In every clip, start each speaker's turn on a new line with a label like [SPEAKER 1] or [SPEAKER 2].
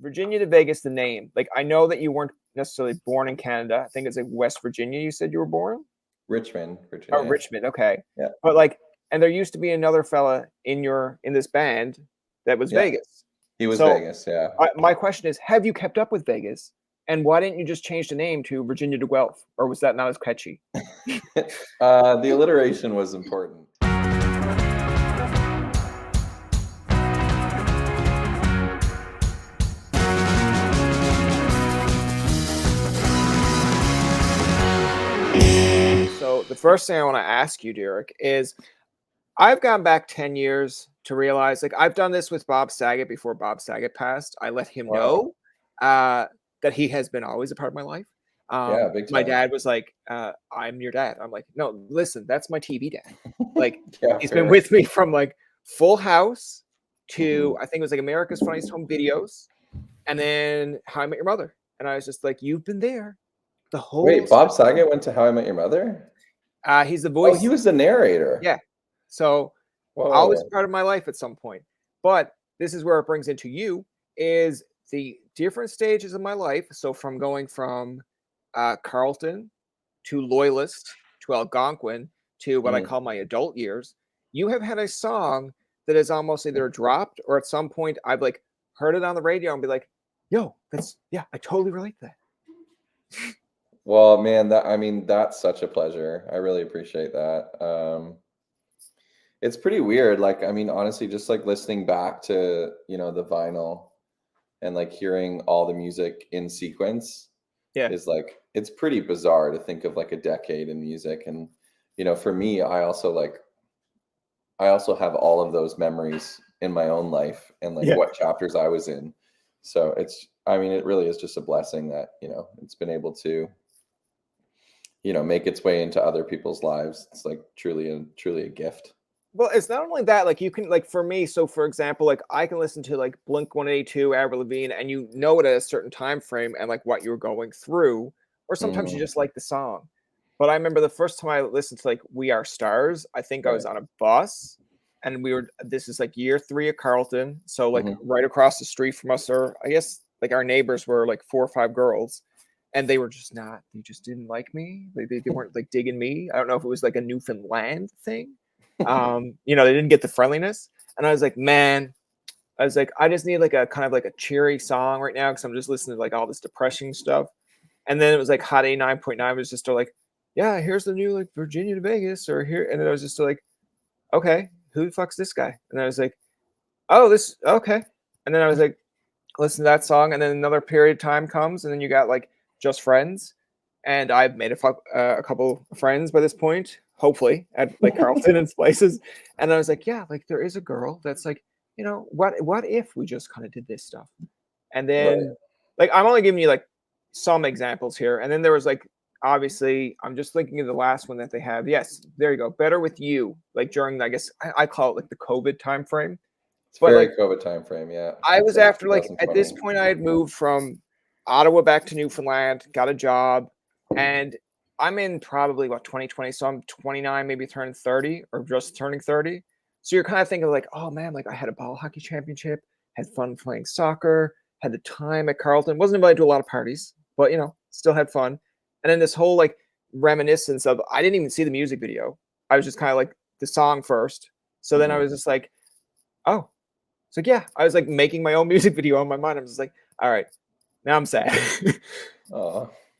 [SPEAKER 1] Virginia to Vegas, the name. Like, I know that you weren't necessarily born in Canada. I think it's like West Virginia. You said you were born.
[SPEAKER 2] Richmond,
[SPEAKER 1] Oh,
[SPEAKER 2] Virginia.
[SPEAKER 1] Richmond. Okay.
[SPEAKER 2] Yeah.
[SPEAKER 1] But like, and there used to be another fella in this band that was
[SPEAKER 2] Yeah.
[SPEAKER 1] Vegas.
[SPEAKER 2] He was
[SPEAKER 1] So
[SPEAKER 2] Vegas, yeah.
[SPEAKER 1] my question is, have you kept up with Vegas? And why didn't you just change the name to Virginia to Guelph? Or was that not as catchy?
[SPEAKER 2] The alliteration was important.
[SPEAKER 1] So the first thing I want to ask you, Derik, is I've gone back 10 years to realize, like, I've done this with Bob Saget before Bob Saget passed. I let him know that he has been always a part of my life.
[SPEAKER 2] Yeah, big
[SPEAKER 1] My
[SPEAKER 2] time.
[SPEAKER 1] dad was like, I'm your dad. I'm like, no, listen, that's my TV dad. Like,
[SPEAKER 2] Yeah,
[SPEAKER 1] he's
[SPEAKER 2] fair.
[SPEAKER 1] been with me from like Full House to I think it was like America's Funniest Home Videos, and then How I Met Your Mother. And I was just like, you've been there the whole
[SPEAKER 2] Wait, Bob Saget went to How I Met Your Mother?
[SPEAKER 1] he's the
[SPEAKER 2] Oh,
[SPEAKER 1] voice.
[SPEAKER 2] he was the narrator.
[SPEAKER 1] Yeah. So always
[SPEAKER 2] Whoa.
[SPEAKER 1] part of my life at some point. But this is where it brings into you is the different stages of my life. So from going from Carlton to Loyalist to Algonquin to what I call my adult years, you have had a song that is almost either dropped or at some point I've like heard it on the radio and be like, yo, I totally relate to that.
[SPEAKER 2] Well, man, that's such a pleasure. I really appreciate that. It's pretty weird. Like, I mean, honestly, just like listening back to, the vinyl and like hearing all the music in sequence is like, it's pretty bizarre to think of like a decade in music. And, for me, I also have all of those memories in my own life and like what chapters I was in. So it really is just a blessing that, it's been able to, make its way into other people's lives. It's like truly a gift.
[SPEAKER 1] Well, it's not only that, like you can, like for me, so for example, like I can listen to like Blink 182, Avril Lavigne, and you know it at a certain time frame and like what you were going through, or sometimes you just like the song. But I remember the first time I listened to like We Are Stars, I think I was on a bus and this is like year 3 at Carleton. So like right across the street from us, or I guess like our neighbors were like 4 or 5 girls. And they just didn't like me. They weren't like digging me. I don't know if it was like a Newfoundland thing. They didn't get the friendliness. And I was like, man, I just need like a kind of like a cheery song right now because I'm just listening to like all this depressing stuff. And then it was like Hot 89.9 was just like, yeah, here's the new like Virginia to Vegas or here. And then I was just like, okay, who the fuck's this guy? And I was like, oh, this, okay. And then I was like, listen to that song. And then another period of time comes and then you got like Just Friends. And I've made a couple of friends by this point, hopefully, at like Carlton and places. And I was like, yeah, like there is a girl that's like, what if we just kind of did this stuff? And then like I'm only giving you like some examples here. And then there was like, obviously, I'm just thinking of the last one that they have. Yes, there you go. Better With You, like during, I guess I call it like the COVID time frame.
[SPEAKER 2] It's very COVID time frame, yeah.
[SPEAKER 1] I was after like at this point I had moved from Ottawa back to Newfoundland, got a job, and I'm in probably 2020, so I'm 29, maybe turning 30 or just turning 30. So you're kind of thinking like, oh man, like I had a ball hockey championship, had fun playing soccer, had the time at Carleton, wasn't invited to a lot of parties, but still had fun. And then this whole like reminiscence of I didn't even see the music video. I was just kind of like the song first. So then I was just like, oh. So yeah, I was like making my own music video in my mind. I'm just like, all right, now I'm sad.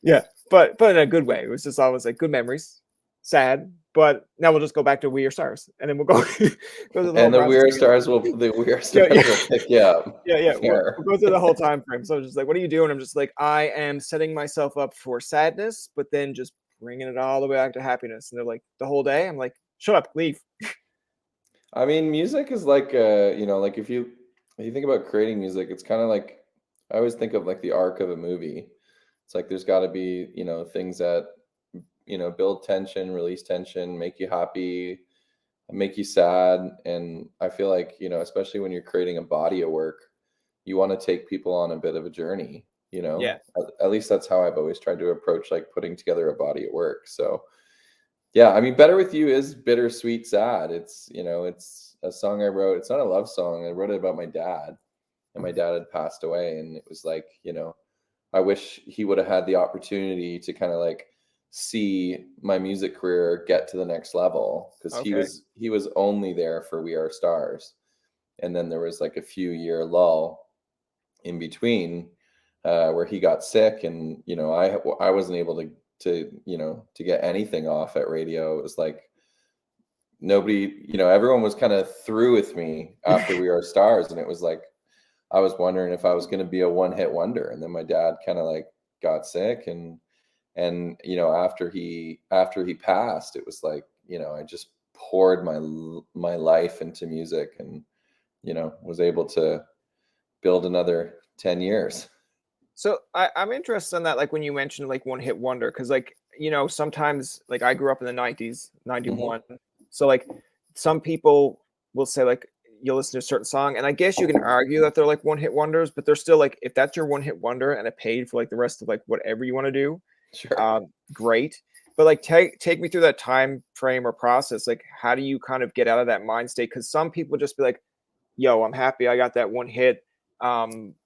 [SPEAKER 1] Yeah, but in a good way. It was just always like good memories, sad. But now we'll just go back to We Are Stars, and then we'll go. Go to
[SPEAKER 2] the We Are Stars will pick you up.
[SPEAKER 1] Yeah. We'll go through the whole time frame. So just like, what are you doing? I'm just like, I am setting myself up for sadness, but then just bringing it all the way back to happiness. And they're like, the whole day. I'm like, shut up, leave.
[SPEAKER 2] I mean, music is like, like if you think about creating music, it's kind of like, I always think of like the arc of a movie. It's like, there's got to be, things that, build tension, release tension, make you happy, make you sad. And I feel like, especially when you're creating a body of work, you want to take people on a bit of a journey,
[SPEAKER 1] Yeah.
[SPEAKER 2] At least that's how I've always tried to approach like putting together a body of work. So yeah, I mean, Better With You is bittersweet sad. It's, it's a song I wrote. It's not a love song. I wrote it about my dad. and my dad had passed away, and it was like, I wish he would have had the opportunity to kind of like see my music career get to the next level, because
[SPEAKER 1] Okay.
[SPEAKER 2] he was only there for We Are Stars, and then there was like a few year lull in between, where he got sick, and I wasn't able to get anything off at radio. It was like nobody, everyone was kind of through with me after We Are Stars, and it was like I was wondering if I was going to be a one hit wonder. And then my dad kind of like got sick, and after he passed, it was like, I just poured my life into music, and was able to build another 10 years.
[SPEAKER 1] So I'm interested in that, like when you mentioned like one hit wonder, because like sometimes like I grew up in the 90s,
[SPEAKER 2] Hmm.
[SPEAKER 1] 91. So like some people will say like you'll listen to a certain song, and I guess you can argue that they're like one hit wonders, but they're still like if that's your one hit wonder and it paid for like the rest of like whatever you want to do,
[SPEAKER 2] Sure.
[SPEAKER 1] great. But like take me through that time frame or process. Like how do you kind of get out of that mind state? Because some people just be like, yo, I'm happy I got that one hit.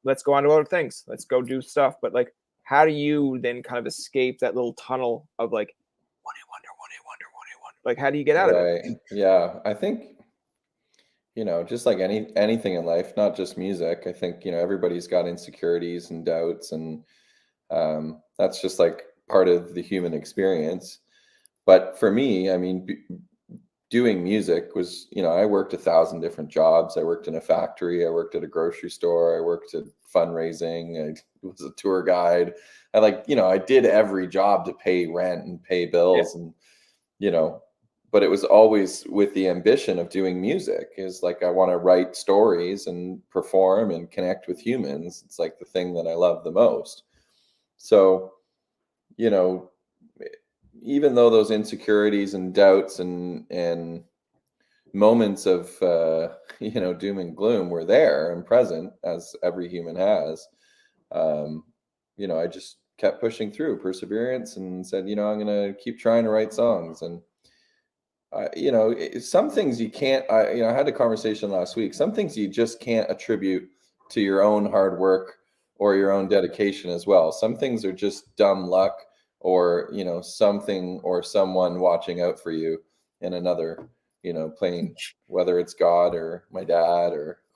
[SPEAKER 1] Let's go on to other things. Let's go do stuff. But like, how do you then kind of escape that little tunnel of like one hit wonder, one hit wonder, one hit wonder? Like, how do you get out of it?
[SPEAKER 2] Right. Yeah. I think, just like anything in life, not just music, I think, everybody's got insecurities and doubts, and that's just like part of the human experience. But for me, I mean, doing music was, I worked 1,000 different jobs. I worked in a factory, I worked at a grocery store, I worked at fundraising, I was a tour guide. I did every job to pay rent and pay
[SPEAKER 1] Yeah.
[SPEAKER 2] bills, and you know, but it was always with the ambition of doing music. Is like I want to write stories and perform and connect with humans. It's like the thing that I love the most. So, you know, even though those insecurities and doubts and moments of doom and gloom were there and present, as every human has, um, I just kept pushing through, perseverance, and said, I'm going to keep trying to write songs. And some things you can't. I had a conversation last week. Some things you just can't attribute to your own hard work or your own dedication as well. Some things are just dumb luck, or something or someone watching out for you in another plane, whether it's God or my dad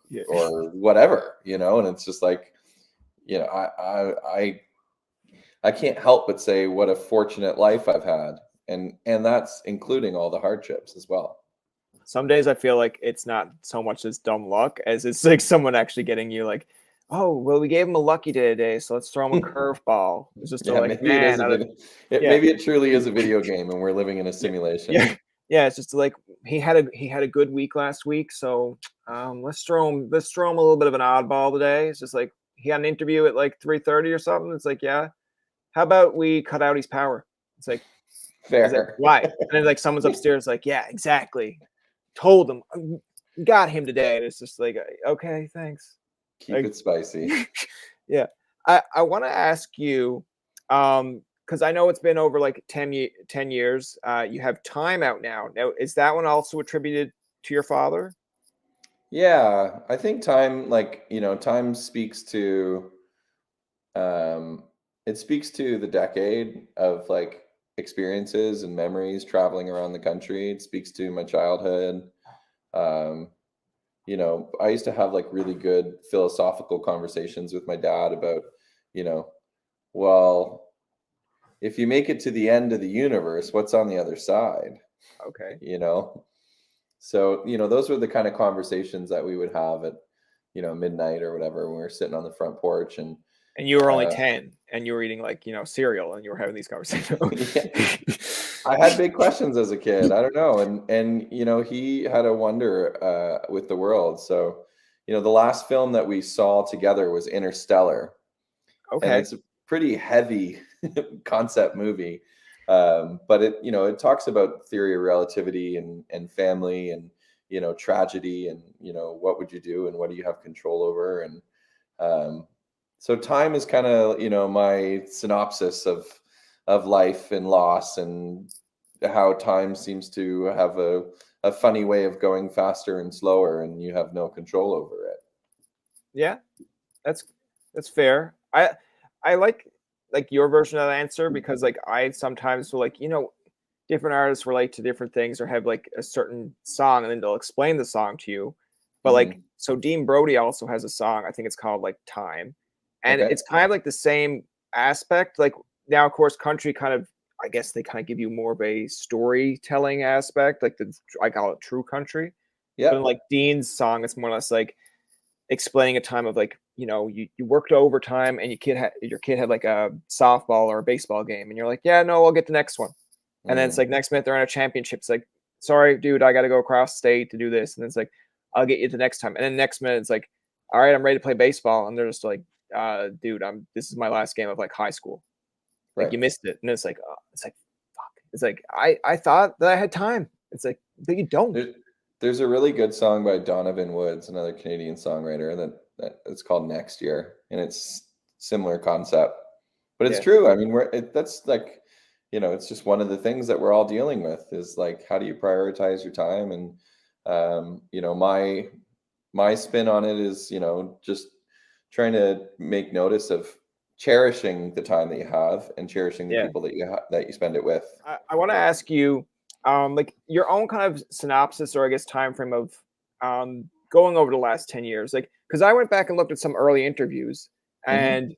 [SPEAKER 1] Yeah.
[SPEAKER 2] or whatever. And it's just like, you know, I can't help but say what a fortunate life I've had, and that's including all the hardships as well.
[SPEAKER 1] Some days I feel like it's not so much as dumb luck as it's like someone actually getting you like, oh, well, we gave him a lucky day today, so let's throw him a curveball. It's just to
[SPEAKER 2] Yeah,
[SPEAKER 1] like,
[SPEAKER 2] maybe it is
[SPEAKER 1] man,
[SPEAKER 2] a video.
[SPEAKER 1] yeah,
[SPEAKER 2] Maybe it truly is a video game, and we're living in a
[SPEAKER 1] yeah,
[SPEAKER 2] simulation.
[SPEAKER 1] yeah, yeah. It's just like he had a good week last week, so let's throw him a little bit of an oddball today. It's just like he had an interview at like 3:30 or something. It's like, yeah, how about we cut out his power? It's like, is it
[SPEAKER 2] Fair.
[SPEAKER 1] why? And then like someone's upstairs, like, yeah, exactly. Told him, got him today, and it's just like, okay, thanks.
[SPEAKER 2] Keep
[SPEAKER 1] Like,
[SPEAKER 2] it spicy.
[SPEAKER 1] yeah. I want to ask you, because I know it's been over like 10 years. You have Time out now. Now, is that one also attributed to your father?
[SPEAKER 2] Yeah, I think time speaks to um it speaks to the decade of like experiences and memories traveling around the country. It speaks to my childhood. Um, I used to have like really good philosophical conversations with my dad about, you know, well, if you make it to the end of the universe, what's on the other side?
[SPEAKER 1] Okay.
[SPEAKER 2] You know? So, those were the kind of conversations that we would have at, midnight or whatever, when we were sitting on the front porch. And
[SPEAKER 1] And you were only
[SPEAKER 2] uh
[SPEAKER 1] 10 and you were eating like, cereal and you were having these conversations.
[SPEAKER 2] yeah, I had big questions as a kid. I don't know. And he had a wonder with the world. So, the last film that we saw together was Interstellar, and
[SPEAKER 1] Okay.
[SPEAKER 2] it's a pretty heavy concept movie. But it talks about theory of relativity and family, and tragedy, and what would you do and what do you have control over. And um, so time is kind of my synopsis of life and loss, and how time seems to have a funny way of going faster and slower, and you have no control over it.
[SPEAKER 1] Yeah, that's that's fair. I like your version of the answer because like I sometimes will like, different artists relate to different things or have like a certain song and then they'll explain the song to you. But like
[SPEAKER 2] Mhm.
[SPEAKER 1] so Dean Brody also has a song, I think it's called like Time. And
[SPEAKER 2] Okay.
[SPEAKER 1] it's kind of like the same aspect. Like now of course country kind of I guess they kind of give you more of a storytelling aspect, like I call it true country. But in
[SPEAKER 2] Yep.
[SPEAKER 1] like Dean's song, it's more or less like explaining a time of like you worked overtime and your kid had like a softball or a baseball game and you're like yeah no I'll get the next one and then it's
[SPEAKER 2] Mm.
[SPEAKER 1] like next minute they're in a championship. It's like, sorry, dude, I got to go across state to do this. And it's like, I'll get you the next time. And then next minute it's like, all right, I'm ready to play baseball. And they're just like, dude, this is my last game of like high school. Like
[SPEAKER 2] Right.
[SPEAKER 1] you missed it. And it's like, fuck. It's like I thought that I had time. It's like, but you don't.
[SPEAKER 2] There's a really good song by Donovan Woods, another Canadian songwriter, that it's called Next Year, and it's similar concept. But it's
[SPEAKER 1] Yeah,
[SPEAKER 2] true. I mean, that's like, it's just one of the things that we're all dealing with is like, how do you prioritize your time? And my spin on it is, just trying to make notice of cherishing the time that you have and cherishing the
[SPEAKER 1] yeah.
[SPEAKER 2] people that you spend it with.
[SPEAKER 1] I want to ask you, like your own kind of synopsis or I guess time frame of going over the last 10 years. Like, because I went back and looked at some early interviews
[SPEAKER 2] Hmm.
[SPEAKER 1] and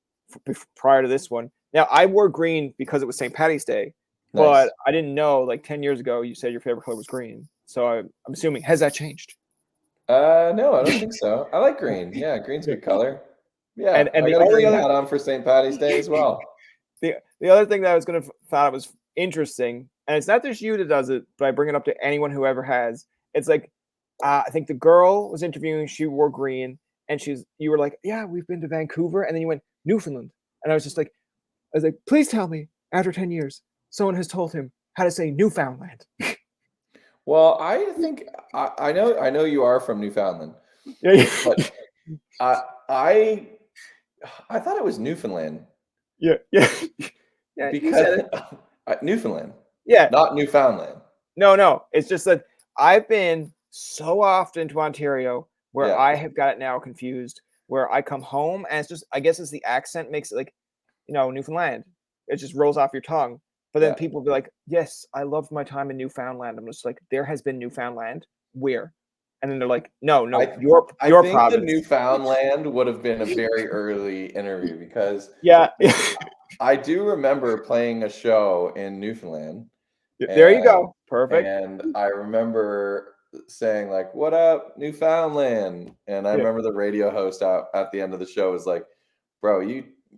[SPEAKER 1] prior to this one. Now I wore green because it was St. Patty's Day, but
[SPEAKER 2] Nice.
[SPEAKER 1] I didn't know like 10 years ago you said your favorite color was green. So I'm assuming has that changed?
[SPEAKER 2] No, I don't think so. I like green. Yeah, green's a good color. Yeah,
[SPEAKER 1] And
[SPEAKER 2] I
[SPEAKER 1] the
[SPEAKER 2] got a
[SPEAKER 1] only
[SPEAKER 2] green
[SPEAKER 1] other
[SPEAKER 2] hat on for St. Patty's Day as well.
[SPEAKER 1] the other thing that I was gonna thought was interesting, and it's not just you that does it, but I bring it up to anyone who ever has. It's like I think the girl was interviewing, she wore green, and you were like, yeah, we've been to Vancouver, and then you went Newfoundland, and I was like, please tell me, after 10 years, someone has told him how to say Newfoundland.
[SPEAKER 2] Well, I think I know you are from Newfoundland,
[SPEAKER 1] Yeah, yeah,
[SPEAKER 2] but I I I thought it was Newfoundland
[SPEAKER 1] yeah, yeah, yeah. You
[SPEAKER 2] because
[SPEAKER 1] said it.
[SPEAKER 2] Newfoundland,
[SPEAKER 1] Yeah,
[SPEAKER 2] not Newfoundland.
[SPEAKER 1] no, no. It's just that I've been so often to Ontario where
[SPEAKER 2] Yeah,
[SPEAKER 1] I have got it now confused. Where I come home and it's just, I guess it's the accent makes it like, Newfoundland. It just rolls off your tongue. But then
[SPEAKER 2] yeah.
[SPEAKER 1] people be like, yes, I loved my time in Newfoundland. I'm just like, there has been Newfoundland. Where? And then they're like, no, no,
[SPEAKER 2] I I
[SPEAKER 1] your
[SPEAKER 2] think the
[SPEAKER 1] province.
[SPEAKER 2] Newfoundland would have been a very early interview because
[SPEAKER 1] Yeah.
[SPEAKER 2] I do remember playing a show in Newfoundland.
[SPEAKER 1] There you
[SPEAKER 2] And
[SPEAKER 1] go. Perfect.
[SPEAKER 2] and I remember saying like, "What up, Newfoundland?" And I
[SPEAKER 1] Yeah.
[SPEAKER 2] remember the radio host out at the end of the show was like, "Bro,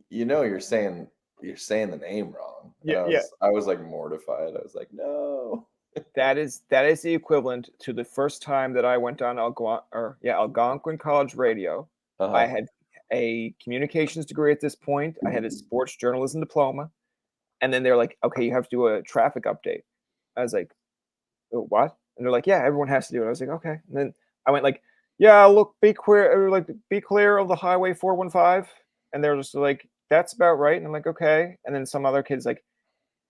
[SPEAKER 2] you're saying the name wrong." And
[SPEAKER 1] Yeah.
[SPEAKER 2] I
[SPEAKER 1] Yeah.
[SPEAKER 2] was I was like mortified. I was like, "No."
[SPEAKER 1] That is the equivalent to the first time that I went on Algonquin College Radio. I
[SPEAKER 2] Uh-huh.
[SPEAKER 1] had a communications degree at this point. I had a sports journalism diploma, and then they're like, "Okay, you have to do a traffic update." I was like, "Oh, what?" And they're like, "Yeah, everyone has to do it." I was like, "Okay." And then I went like, "Yeah, look, be clear of the Highway 415." And they're just like, "That's about right." And I'm like, "Okay." And then some other kids like,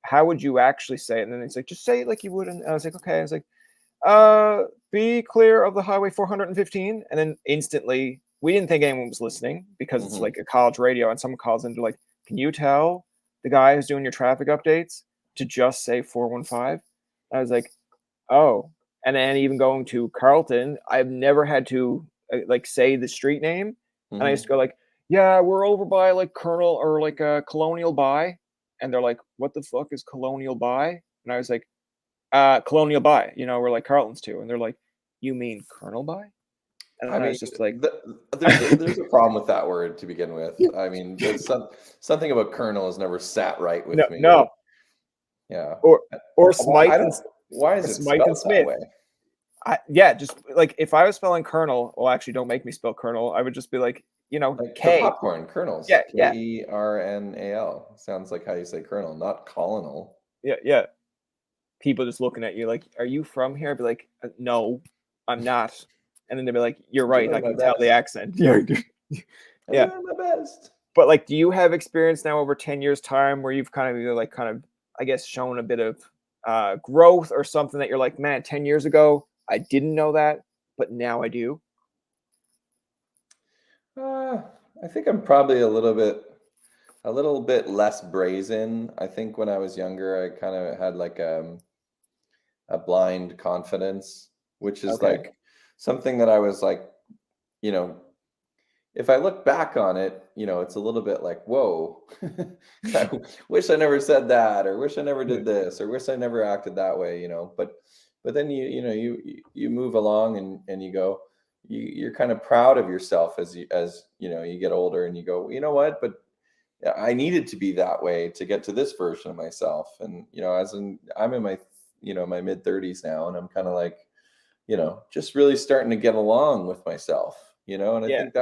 [SPEAKER 1] "How would you actually say it?" And then it's like, "Just say it like you would." And I was like, "Okay." I was like, be clear of the Highway 415." And then instantly, we didn't think anyone was listening because it's
[SPEAKER 2] Mhm.
[SPEAKER 1] like a college radio, and someone calls in, they're like, "Can you tell the guy who's doing your traffic updates to just say 415?" I was like, "Oh." And then even going to Carlton, I've never had to like say the street name. And I used to
[SPEAKER 2] Mhm.
[SPEAKER 1] go like, "Yeah, we're over by like Colonel or like Colonial By." And they're like, "What the fuck is Colonial By?" And I was like, Colonial By, where like Carlton's too. And they're like, "You mean Colonel By?"
[SPEAKER 2] I
[SPEAKER 1] And I
[SPEAKER 2] mean,
[SPEAKER 1] was just like,
[SPEAKER 2] there's a problem with that word to begin with. I mean, there's something about colonel has never sat right
[SPEAKER 1] no,
[SPEAKER 2] with me.
[SPEAKER 1] no,
[SPEAKER 2] Yeah.
[SPEAKER 1] or or
[SPEAKER 2] Why I
[SPEAKER 1] Smythe and
[SPEAKER 2] don't why is it
[SPEAKER 1] Smythe and
[SPEAKER 2] spelled that
[SPEAKER 1] Smith.
[SPEAKER 2] way?
[SPEAKER 1] Yeah, just like if I was spelling Colonel, well, actually, don't make me spell Colonel. I would just be like,
[SPEAKER 2] Like the
[SPEAKER 1] K.
[SPEAKER 2] popcorn kernels,
[SPEAKER 1] Yeah, yeah,
[SPEAKER 2] Kernal. Sounds like how you say colonel, not colonel.
[SPEAKER 1] yeah, yeah. People just looking at you like, "Are you from here?" I'd be like, "No, I'm not." And then they'd be like, "You're right. I
[SPEAKER 2] Doing my
[SPEAKER 1] can tell the
[SPEAKER 2] best.
[SPEAKER 1] accent." Yeah,
[SPEAKER 2] I'm
[SPEAKER 1] yeah.
[SPEAKER 2] doing my best.
[SPEAKER 1] But like, do you have experience now over 10 years time where you've kind of either like kind of, I guess, shown a bit of growth or something that you're like, man, 10 years ago, I didn't know that, but now I do.
[SPEAKER 2] I think I'm probably a little bit less brazen. I think when I was younger, I kind of had like a blind confidence, which is
[SPEAKER 1] Okay.
[SPEAKER 2] like something that I was like, you know, if I look back on it, it's a little bit like, whoa, I wish I never said that, or wish I never
[SPEAKER 1] Yeah.
[SPEAKER 2] did this, or wish I never acted that way. But then you move along and you go, you're kind of proud of yourself as you get older, and you go, you know what? But yeah, I needed to be that way to get to this version of myself. And I'm in my mid 30s now, and I'm kind of like, just really starting to get along with myself. And I
[SPEAKER 1] Yeah.
[SPEAKER 2] think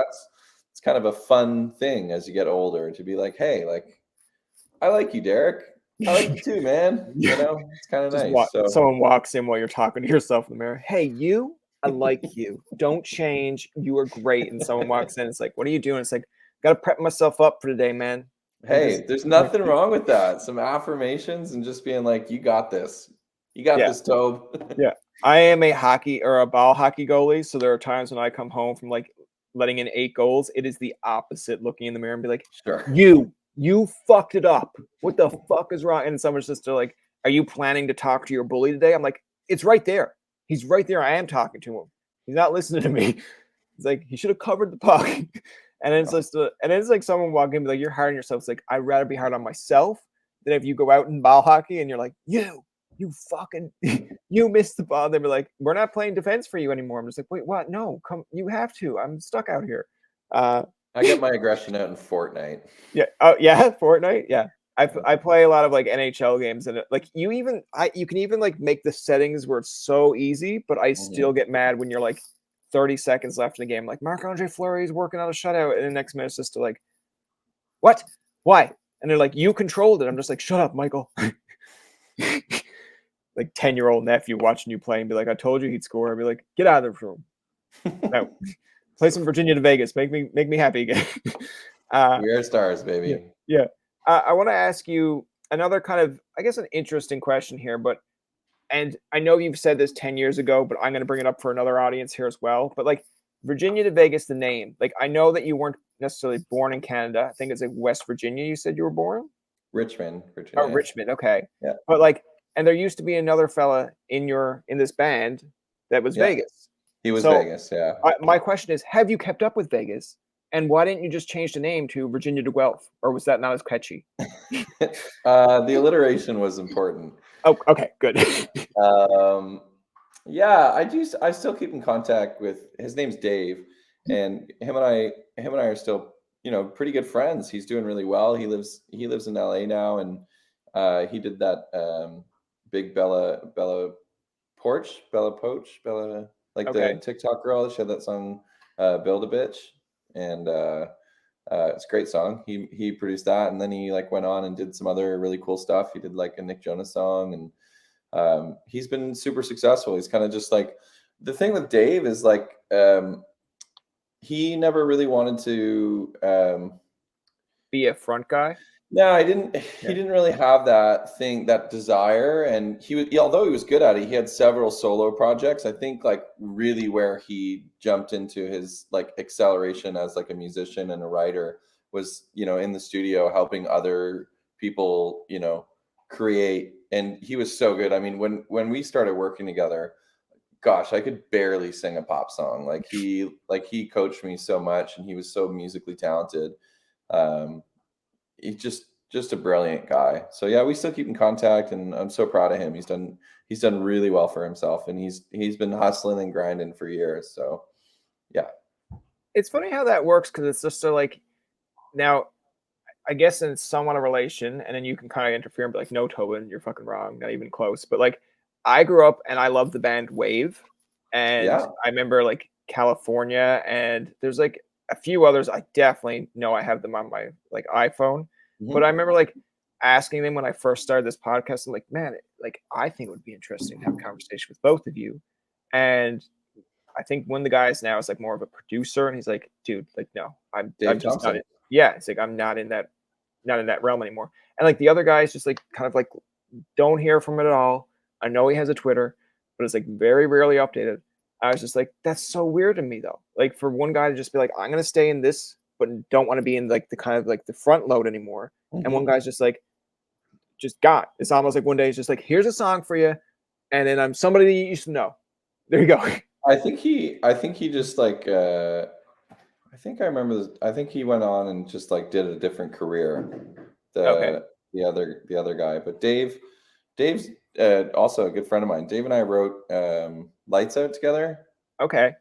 [SPEAKER 2] it's kind of a fun thing as you get older to be like, hey, like, I like you, Derek. I like you too, man.
[SPEAKER 1] Yeah.
[SPEAKER 2] It's kind of
[SPEAKER 1] Just
[SPEAKER 2] nice. So
[SPEAKER 1] someone walks in while you're talking to yourself in the mirror. Hey, you, I like you. Don't change. You are great. And someone walks in. It's like, what are you doing? It's like, gotta prep myself up for today, man. And just
[SPEAKER 2] hey, there's
[SPEAKER 1] like,
[SPEAKER 2] nothing wrong with that. Some affirmations and just being like, you got this. You got
[SPEAKER 1] yeah,
[SPEAKER 2] this, Tobe.
[SPEAKER 1] yeah. I am a hockey or a ball hockey goalie. So there are times when I come home from like letting in 8 goals. It is the opposite, looking in the mirror and be like,
[SPEAKER 2] Sure.
[SPEAKER 1] you fucked it up. What the fuck is wrong? And someone's just like, are you planning to talk to your bully today? I'm like, it's right there. He's right there. I am talking to him. He's not listening to me. It's like he should have covered the puck. And then it's like someone walking in, be like, you're hard on yourself. It's like, I'd rather be hard on myself than if you go out in ball hockey and you're like, you fucking you missed the ball. They'd be like, we're not playing defense for you anymore. I'm just like, wait, what? No, come, you have to. I'm stuck out here. Uh
[SPEAKER 2] I get my aggression out in Fortnite.
[SPEAKER 1] yeah. Oh, yeah. Fortnite. Yeah. I play a lot of like NHL games, and like you can even like make the settings where it's so easy, but I still
[SPEAKER 2] Mhm.
[SPEAKER 1] get mad when you're like 30 seconds left in the game. Like Marc-Andre Fleury is working on a shutout, and the next minute it's just like, what? Why? And they're like, you controlled it. I'm just like, shut up, Michael. Like 10-year-old nephew watching you play and be like, I told you he'd score. I'd be like, get out of the room. No. Play
[SPEAKER 2] So
[SPEAKER 1] some
[SPEAKER 2] funny.
[SPEAKER 1] Virginia to Vegas. Make me happy again. uh
[SPEAKER 2] We are stars,
[SPEAKER 1] Yeah,
[SPEAKER 2] baby.
[SPEAKER 1] yeah. I want to ask you another kind of, I guess, an interesting question here, and I know you've said this 10 years ago, but I'm going to bring it up for another audience here as well. But like Virginia to Vegas, the name, like I know that you weren't necessarily born in Canada. I think it's like West Virginia. You said you were born.
[SPEAKER 2] Richmond,
[SPEAKER 1] Oh,
[SPEAKER 2] Virginia.
[SPEAKER 1] Richmond. Okay,
[SPEAKER 2] Yeah.
[SPEAKER 1] but like, and there used to be another fella in this band that was
[SPEAKER 2] Yeah.
[SPEAKER 1] Vegas.
[SPEAKER 2] He was
[SPEAKER 1] So
[SPEAKER 2] Vegas. Yeah.
[SPEAKER 1] my question is, have you kept up with Vegas? And why didn't you just change the name to Virginia to Guelph? Or was that not as catchy?
[SPEAKER 2] The alliteration was important.
[SPEAKER 1] Oh, okay, good.
[SPEAKER 2] Um, yeah, I still keep in contact with his name's Dave, and him and I are still, pretty good friends. He's doing really well. He lives in LA now, and he did that big Bella Poach, Bella, like the
[SPEAKER 1] Okay,
[SPEAKER 2] TikTok girl. She had that song, Build a Bitch, and it's a great song. He produced that, and then he like went on and did some other really cool stuff. He did like a Nick Jonas song, and he's been super successful. He's kind of just like, the thing with Dave is like, he never really wanted to.
[SPEAKER 1] be a front guy.
[SPEAKER 2] No, I didn't. He
[SPEAKER 1] Yeah.
[SPEAKER 2] didn't really have that desire, and although he was good at it, he had several solo projects. I think like really where he jumped into his like acceleration as like a musician and a writer was, in the studio helping other people, create. And he was so good. I mean, when we started working together, gosh, I could barely sing a pop song. Like he coached me so much, and he was so musically talented. Um, he's just a brilliant guy. So yeah, we still keep in contact, and I'm so proud of him. He's done really well for himself, and he's been hustling and grinding for years. So yeah.
[SPEAKER 1] It's funny how that works because it's just so like now, I guess in somewhat a relation, and then you can kind of interfere and be like, no, Tobin, you're fucking wrong, not even close. But like, I grew up and I love the band Wave, and
[SPEAKER 2] Yeah.
[SPEAKER 1] I remember like California, and there's like a few others. I definitely know I have them on my like iPhone, but I
[SPEAKER 2] Mhm.
[SPEAKER 1] remember like asking them when I first started this podcast. I'm like, man, like I think it would be interesting to have a conversation with both of you, and I think one of the guys now is like more of a producer, and he's like, dude, like no, I'm
[SPEAKER 2] Dave
[SPEAKER 1] just not
[SPEAKER 2] Thompson.
[SPEAKER 1] in. Yeah, it's like I'm not in that realm anymore. And like the other guys just like kind of like don't hear from it at all. I know he has a Twitter, but it's like very rarely updated. I was just like, that's so weird to me though. Like for one guy to just be like, I'm gonna stay in this but don't want to be in like the kind of like the front load anymore. And one
[SPEAKER 2] Mhm.
[SPEAKER 1] guy's just like, just got. It's almost like one day he's just like, here's a song for you, and then I'm somebody that you used to know. There you go.
[SPEAKER 2] I think he just like I think I remember this, I think he went on and just like did a different career.
[SPEAKER 1] Okay.
[SPEAKER 2] The other guy, but Dave's also a good friend of mine. Dave and I wrote Lights Out together.
[SPEAKER 1] Okay.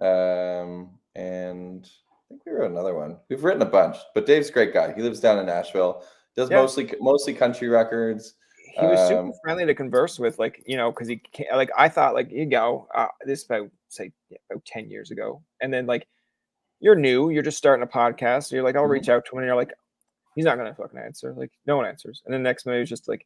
[SPEAKER 2] And I think we wrote another one. We've written a bunch, but Dave's a great guy. He lives down in Nashville. Does
[SPEAKER 1] Yeah.
[SPEAKER 2] mostly country records.
[SPEAKER 1] He was super
[SPEAKER 2] Um,
[SPEAKER 1] friendly to converse with, like, because he can't, like, I thought, like, you go, this about, say, yeah, about 10 years ago. And then, like, you're new, you're just starting a podcast. So you're like, I'll reach
[SPEAKER 2] mhm.
[SPEAKER 1] out to him. And you're like, he's not going to fucking answer. Like, no one answers. And then next minute, he's just like,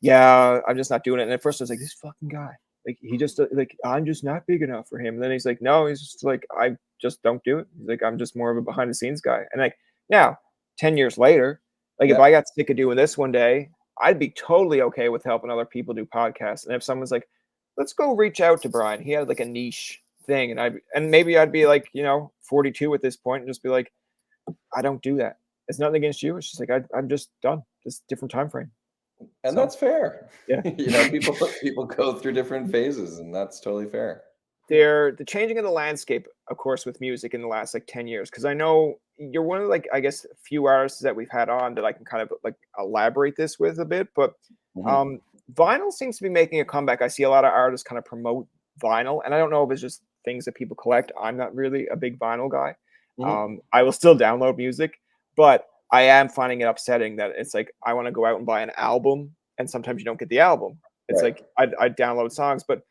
[SPEAKER 1] yeah, I'm just not doing it. And at first, I was like, this fucking guy. Like, he just, like, I'm just not big enough for him. And then he's like, no, he's just like, I just don't do it. He's like, I'm just more of a behind the scenes guy. And like, now, 10 years later, like, if
[SPEAKER 2] Yeah,
[SPEAKER 1] I got sick of doing this one day, I'd be totally okay with helping other people do podcasts. And if someone's like, let's go reach out to Brian, he had like a niche thing. And maybe I'd be like, 42 at this point and just be like, I don't do that. It's nothing against you. It's just like, I'm just done. Just different time frame.
[SPEAKER 2] and
[SPEAKER 1] So,
[SPEAKER 2] that's fair.
[SPEAKER 1] yeah.
[SPEAKER 2] People go through different phases, and that's totally fair.
[SPEAKER 1] The changing of the landscape, of course, with music in the last like 10 years. Because I know you're one of like, I guess, few artists that we've had on that I can kind of like elaborate this with a bit. But
[SPEAKER 2] Mhm,
[SPEAKER 1] um, vinyl seems to be making a comeback. I see a lot of artists kind of promote vinyl, and I don't know if it's just things that people collect. I'm not really a big vinyl guy.
[SPEAKER 2] mhm.
[SPEAKER 1] I will still download music, but I am finding it upsetting that it's like I want to go out and buy an album, and sometimes you don't get the album. It's
[SPEAKER 2] Right.
[SPEAKER 1] like I download songs, but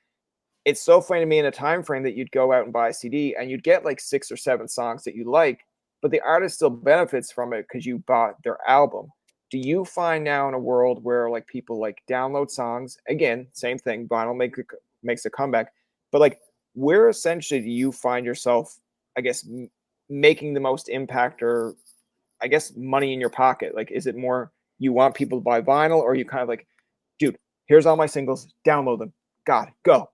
[SPEAKER 1] it's so funny to me in a time frame that you'd go out and buy a CD and you'd get like 6 or 7 songs that you like, but the artist still benefits from it because you bought their album. Do you find now in a world where like people like download songs again, same thing, vinyl makes a comeback, but like where essentially do you find yourself, I guess, making the most impact or I guess money in your pocket? Like, is it more you want people to buy vinyl, or you kind of like, dude, here's all my singles, download them, got it, go.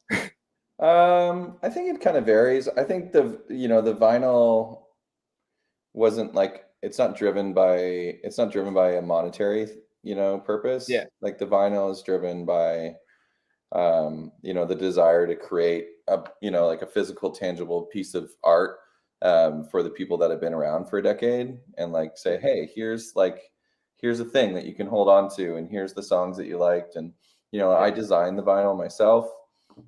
[SPEAKER 2] I think it kind of varies. I think the vinyl wasn't like it's not driven by a monetary, purpose.
[SPEAKER 1] Yeah.
[SPEAKER 2] Like the vinyl is driven by the desire to create like a physical, tangible piece of art for the people that have been around for a decade and like say,
[SPEAKER 1] Yeah.
[SPEAKER 2] hey, here's a thing that you can hold on to, and here's the songs that you liked. And I
[SPEAKER 1] Yeah.
[SPEAKER 2] designed the vinyl myself.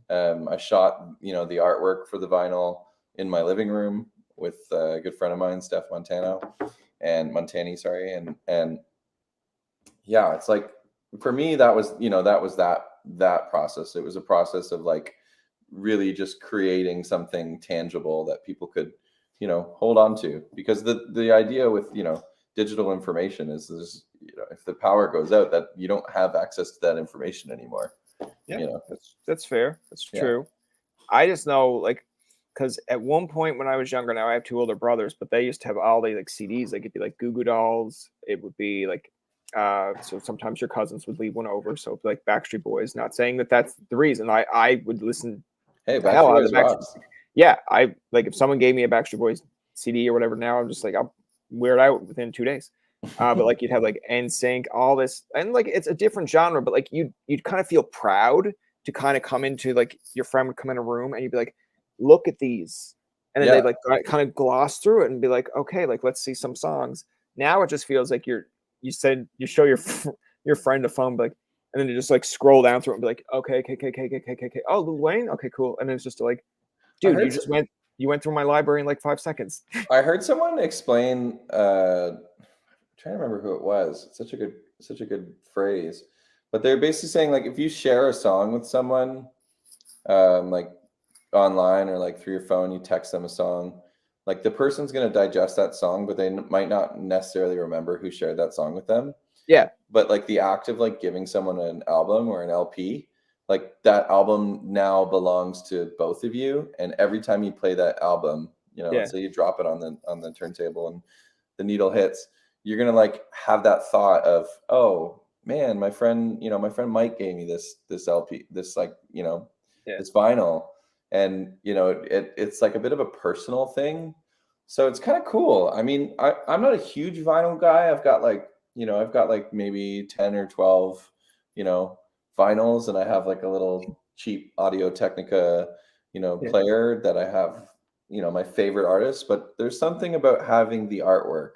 [SPEAKER 2] I shot the artwork for the vinyl in my living room with a good friend of mine, Steph Montani, sorry, and yeah, it's like for me that was that process. It was a process of like really just creating something tangible that people could hold on to, because the idea with digital information is if the power goes out, that you don't have access to that information anymore.
[SPEAKER 1] Yeah,
[SPEAKER 2] you know
[SPEAKER 1] that's fair. That's
[SPEAKER 2] yeah.
[SPEAKER 1] true. I just know, like, because at one point when I was younger, now I have 2 older brothers, but they used to have all the, like, CDs, like, it'd be, like, Goo Goo Dolls, it would be, like, so sometimes your cousins would leave one over, so it'd be, like, Backstreet Boys, not saying that that's the reason, I would listen
[SPEAKER 2] Hey,
[SPEAKER 1] the hell
[SPEAKER 2] Backstreet
[SPEAKER 1] out of
[SPEAKER 2] Boys
[SPEAKER 1] the Backstreet.
[SPEAKER 2] rocks.
[SPEAKER 1] Yeah, I like, if someone gave me a Backstreet Boys CD or whatever now, I'm just like, I'll wear it out within 2 days. But, like, you'd have, like, NSYNC, all this and, like, it's a different genre, but, like, you'd kinda feel proud to kinda come into, like your friend would come in a room and you'd be like, "Look at these." And then they'd,
[SPEAKER 2] Yeah,
[SPEAKER 1] like, kinda gloss through it and be like, "Okay, like, let's see some songs." Now it just feels like you said you show your friend a phone, like and then you just, like, scroll down through it and be like, "Okay, okay. Oh, Lil Wayne? Okay, cool." And it's just like,
[SPEAKER 2] I
[SPEAKER 1] "Dude,
[SPEAKER 2] heard s-
[SPEAKER 1] you went through my library in, like, 5 seconds."
[SPEAKER 2] I heard someone explain. Trying to remember who it was. It's such a good phrase, but they're basically saying like if you share a song with someone, like online or like through your phone, you text them a song, like the person's going to digest that song, but they might not necessarily remember who shared that song with them.
[SPEAKER 1] Yeah,
[SPEAKER 2] But like the act of like giving someone an album or an LP, like that album now belongs to both of you. And every time you play that album,
[SPEAKER 1] yeah,
[SPEAKER 2] let's say you drop it on the turntable and the needle hits, you're gonna like have that thought of, oh man, my friend Mike gave me this LP, this like
[SPEAKER 1] yeah,
[SPEAKER 2] this vinyl, and it's like a bit of a personal thing. So it's kind of cool. I mean, I'm not a huge vinyl guy. I've got like maybe 10 or 12, you know, vinyls, and I have like a little cheap Audio Technica,
[SPEAKER 1] Yeah.
[SPEAKER 2] player that I have, my favorite artists. But there's something about having the artwork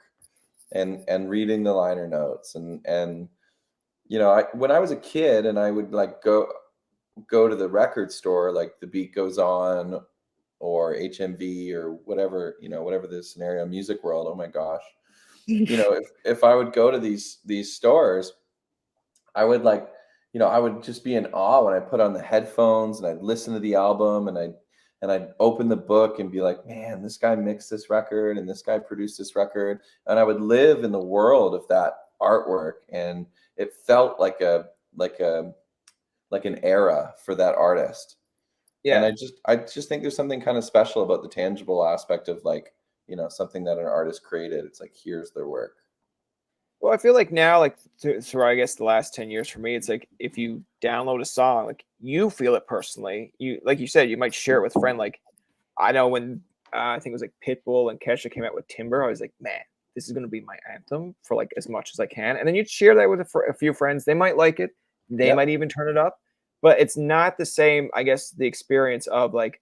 [SPEAKER 2] and reading the liner notes and when I was a kid and I would like go to the record store, like The Beat Goes On or HMV or whatever, whatever the scenario, Music World. Oh my gosh. If I would go to these stores, I would I would just be in awe when I put on the headphones and I'd listen to the album and I'd open the book and be like, man, this guy mixed this record and this guy produced this record. And I would live in the world of that artwork. And it felt like a like an era for that artist. And
[SPEAKER 1] Yeah.
[SPEAKER 2] I just think there's something kind of special about the tangible aspect of something that an artist created. It's like, here's their work.
[SPEAKER 1] Well, I feel like now, like through I guess the last 10 years for me, it's like if you download a song, like you feel it personally. You like you said, you might share it with a friend. Like I know when I think it was like Pitbull and Kesha came out with Timber, I was like, man, this is gonna be my anthem for like as much as I can. And then you'd share that with a few friends. They might like it. They might
[SPEAKER 2] Yep.
[SPEAKER 1] even turn it up, but it's not the same. I guess the experience of like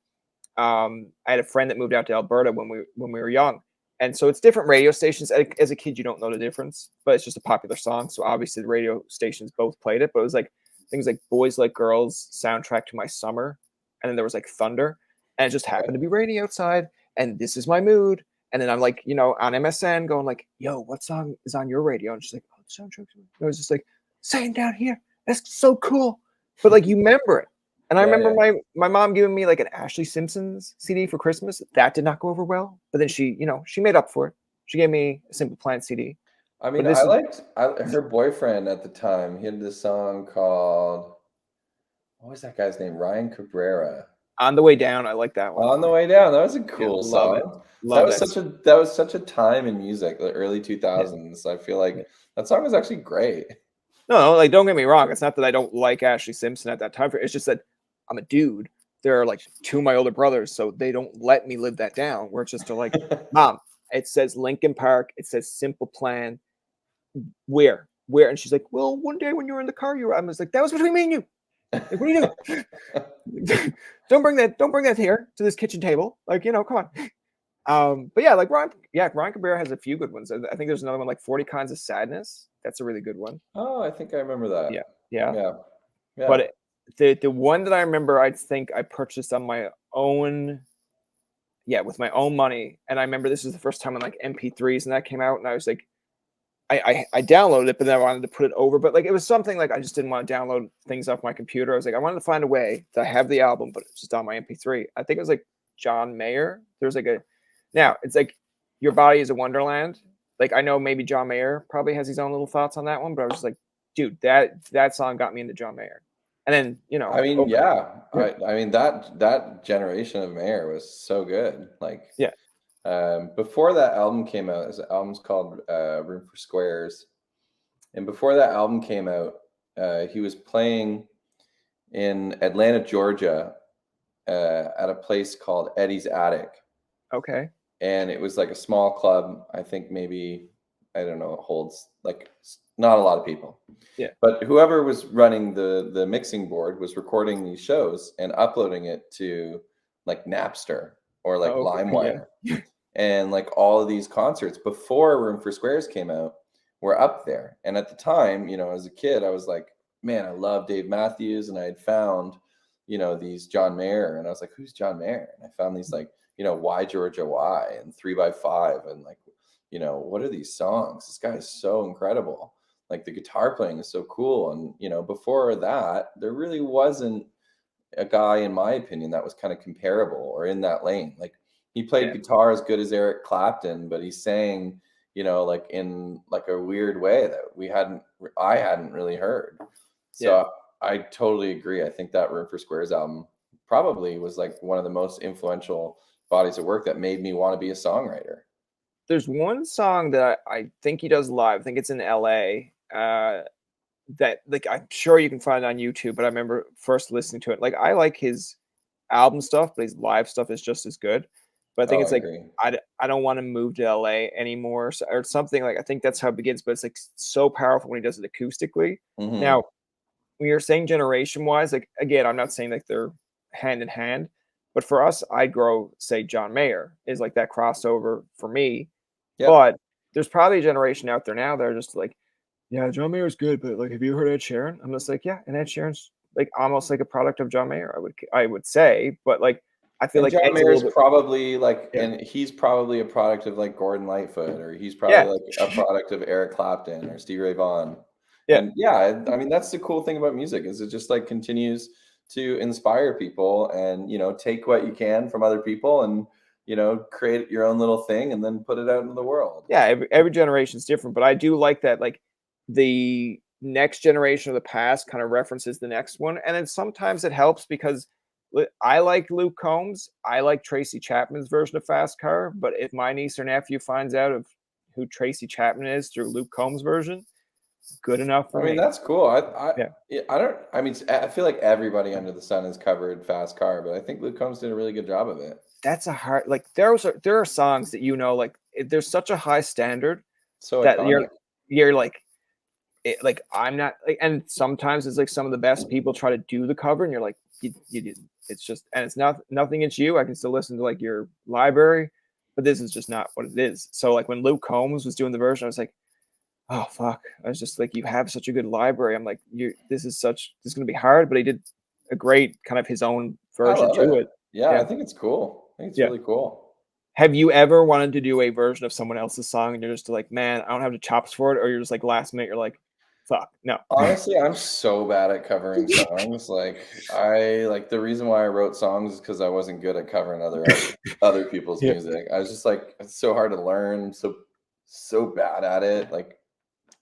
[SPEAKER 1] I had a friend that moved out to Alberta when we were young, and so it's different radio stations. As a kid, you don't know the difference, but it's just a popular song. So obviously, the radio stations both played it. But it was like things like "Boys Like Girls," "Soundtrack to My Summer," and then there was like "Thunder," and it just
[SPEAKER 2] Okay.
[SPEAKER 1] happened to be raining outside, and "This Is My Mood." And then I'm like, on MSN going like, "Yo, what song is on your radio?" And she's like, "Oh, the soundtrack." I was just like, "Saying down here, that's so cool," but like you remember it. And I
[SPEAKER 2] Yeah,
[SPEAKER 1] remember
[SPEAKER 2] yeah.
[SPEAKER 1] my mom giving me like an Ashley Simpson's CD for Christmas. That did not go over well, but then she made up for it. She gave me a Simple Plan CD.
[SPEAKER 2] I
[SPEAKER 1] But
[SPEAKER 2] mean,
[SPEAKER 1] this is
[SPEAKER 2] her boyfriend at the time. He had this song called, what was that guy's name? Ryan Cabrera.
[SPEAKER 1] On the Way Down. I like that one.
[SPEAKER 2] On the Way Down. That was a
[SPEAKER 1] Yeah,
[SPEAKER 2] cool
[SPEAKER 1] love it.
[SPEAKER 2] song. That
[SPEAKER 1] Love
[SPEAKER 2] was
[SPEAKER 1] that.
[SPEAKER 2] such a time in music, the early
[SPEAKER 1] Yeah,
[SPEAKER 2] 2000s. I feel
[SPEAKER 1] yeah.
[SPEAKER 2] like that song was actually great.
[SPEAKER 1] No, like don't get me wrong. It's not that I don't like Ashley Simpson at that time. It's just that I'm a dude. There are like two of my older brothers, so they don't let me live that down. Where it's just like, Mom, it says Lincoln Park, it says Simple Plan. Where? And she's like, well, one day when you were in the car, I was like, that was between me and you. Like, what are you doing? Don't bring that here to this kitchen table. Like, come on. But yeah, like Ryan Cabrera has a few good ones. I think there's another one like 40 Kinds of Sadness. That's a really good one.
[SPEAKER 2] Oh, I think I remember that.
[SPEAKER 1] Yeah, yeah.
[SPEAKER 2] Yeah. Yeah.
[SPEAKER 1] But the one that I remember, I think I purchased on my own, yeah, with my own money. And I remember this was the first time when like MP3s and that came out, and I was like, I downloaded it, but then I wanted to put it over. But like it was something like I just didn't want to download things off my computer. I was like, I wanted to find a way that I have the album, but it's just on my MP3. I think it was like John Mayer. There's like a now it's like Your Body is a Wonderland. Like I know maybe John Mayer probably has his own little thoughts on that one, but I was just like, dude, that song got me into John Mayer. And then
[SPEAKER 2] I mean,
[SPEAKER 1] over
[SPEAKER 2] yeah.
[SPEAKER 1] yeah,
[SPEAKER 2] I mean that generation of Mayer was so good. Like,
[SPEAKER 1] yeah,
[SPEAKER 2] before that album came out, this album's called Room for Squares. And before that album came out, he was playing in Atlanta, Georgia, at a place called Eddie's Attic.
[SPEAKER 1] okay,
[SPEAKER 2] And it was like a small club. I think maybe, I don't know, it holds like not a lot of people.
[SPEAKER 1] yeah,
[SPEAKER 2] But whoever was running the mixing board was recording these shows and uploading it to like Napster or like
[SPEAKER 1] oh, okay,
[SPEAKER 2] LimeWire.
[SPEAKER 1] yeah,
[SPEAKER 2] And like all of these concerts before Room for Squares came out were up there. And at the time, as a kid, I was like, man, I love Dave Matthews. And I had found, these John Mayer. And I was like, who's John Mayer? And I found these like, Why Georgia Why and 3x5. And like, what are these songs? This guy is so incredible. Like the guitar playing is so cool. And, before that, there really wasn't a guy, in my opinion, that was kind of comparable or in that lane. Like he played
[SPEAKER 1] yeah,
[SPEAKER 2] guitar as good as Eric Clapton, but he sang, like in like a weird way that I hadn't really heard.
[SPEAKER 1] yeah.
[SPEAKER 2] So I totally agree. I think that Room for Squares album probably was like one of the most influential bodies of work that made me want to be a songwriter.
[SPEAKER 1] There's one song that I think he does live. I think it's in LA. That like I'm sure you can find it on YouTube, but I remember first listening to it. Like I like his album stuff, but his live stuff is just as good. but I think
[SPEAKER 2] Oh,
[SPEAKER 1] it's
[SPEAKER 2] I
[SPEAKER 1] like
[SPEAKER 2] agree.
[SPEAKER 1] I don't want to move to LA anymore, or something. Like I think that's how it begins, but it's like so powerful when he does it acoustically.
[SPEAKER 2] Hmm.
[SPEAKER 1] Now, when you're saying generation wise, like again, I'm not saying like they're hand in hand, but for us, I'd grow, say, John Mayer is like that crossover for me.
[SPEAKER 2] Yep.
[SPEAKER 1] But there's probably a generation out there now that are just like, yeah, John Mayer's good, but like, have you heard Ed Sheeran? I'm just like, yeah, and Ed Sheeran's like almost like a product of John Mayer, I would say, but like, I feel
[SPEAKER 2] And
[SPEAKER 1] like
[SPEAKER 2] John
[SPEAKER 1] Ed's a
[SPEAKER 2] Mayer
[SPEAKER 1] little
[SPEAKER 2] is
[SPEAKER 1] bit,
[SPEAKER 2] probably like,
[SPEAKER 1] yeah,
[SPEAKER 2] and he's probably a product of like Gordon Lightfoot, or he's probably
[SPEAKER 1] yeah,
[SPEAKER 2] like a product of Eric Clapton or Stevie Ray Vaughan.
[SPEAKER 1] yeah.
[SPEAKER 2] And yeah, I mean that's the cool thing about music is it just like continues to inspire people, and take what you can from other people, and create your own little thing and then put it out into the world.
[SPEAKER 1] Yeah, every generation's different, but I do like that, like, the next generation of the past kinda references the next one, and then sometimes it helps because I like Luke Combs, I like Tracy Chapman's version of Fast Car, but if my niece or nephew finds out of who Tracy Chapman is through Luke Combs' version, good enough
[SPEAKER 2] I
[SPEAKER 1] for
[SPEAKER 2] mean,
[SPEAKER 1] me.
[SPEAKER 2] that's cool.
[SPEAKER 1] Yeah,
[SPEAKER 2] Yeah, I don't. I mean, I feel like everybody under the sun has covered "Fast Car," but I think Luke Combs did a really good job of it.
[SPEAKER 1] that's a hard like, there are songs that, like, there's such a high standard
[SPEAKER 2] So
[SPEAKER 1] that
[SPEAKER 2] iconic.
[SPEAKER 1] you're like, like I'm not like, and sometimes it's like some of the best people try to do the cover, and you're like, you didn't. It's just, and it's not nothing. It's you. I can still listen to like your library, but this is just not what it is. So like when Luke Combs was doing the version, I was like, oh fuck. I was just like, you have such a good library. I'm like, this is gonna be hard, but he did a great kind of his own
[SPEAKER 2] I
[SPEAKER 1] version
[SPEAKER 2] love
[SPEAKER 1] to
[SPEAKER 2] it.
[SPEAKER 1] it.
[SPEAKER 2] Yeah, I
[SPEAKER 1] Yeah,
[SPEAKER 2] think it's cool. I think it's
[SPEAKER 1] yeah.
[SPEAKER 2] really cool.
[SPEAKER 1] Have you ever wanted to do a version of someone else's song and you're just like, man, I don't have the chops for it, or you're just like last minute, you're like, fuck, no.
[SPEAKER 2] Honestly, I'm so bad at covering songs. Like the reason why I wrote songs is because I wasn't good at covering other people's
[SPEAKER 1] Yeah.
[SPEAKER 2] music. I was just like, it's so hard to learn. So bad at it. Like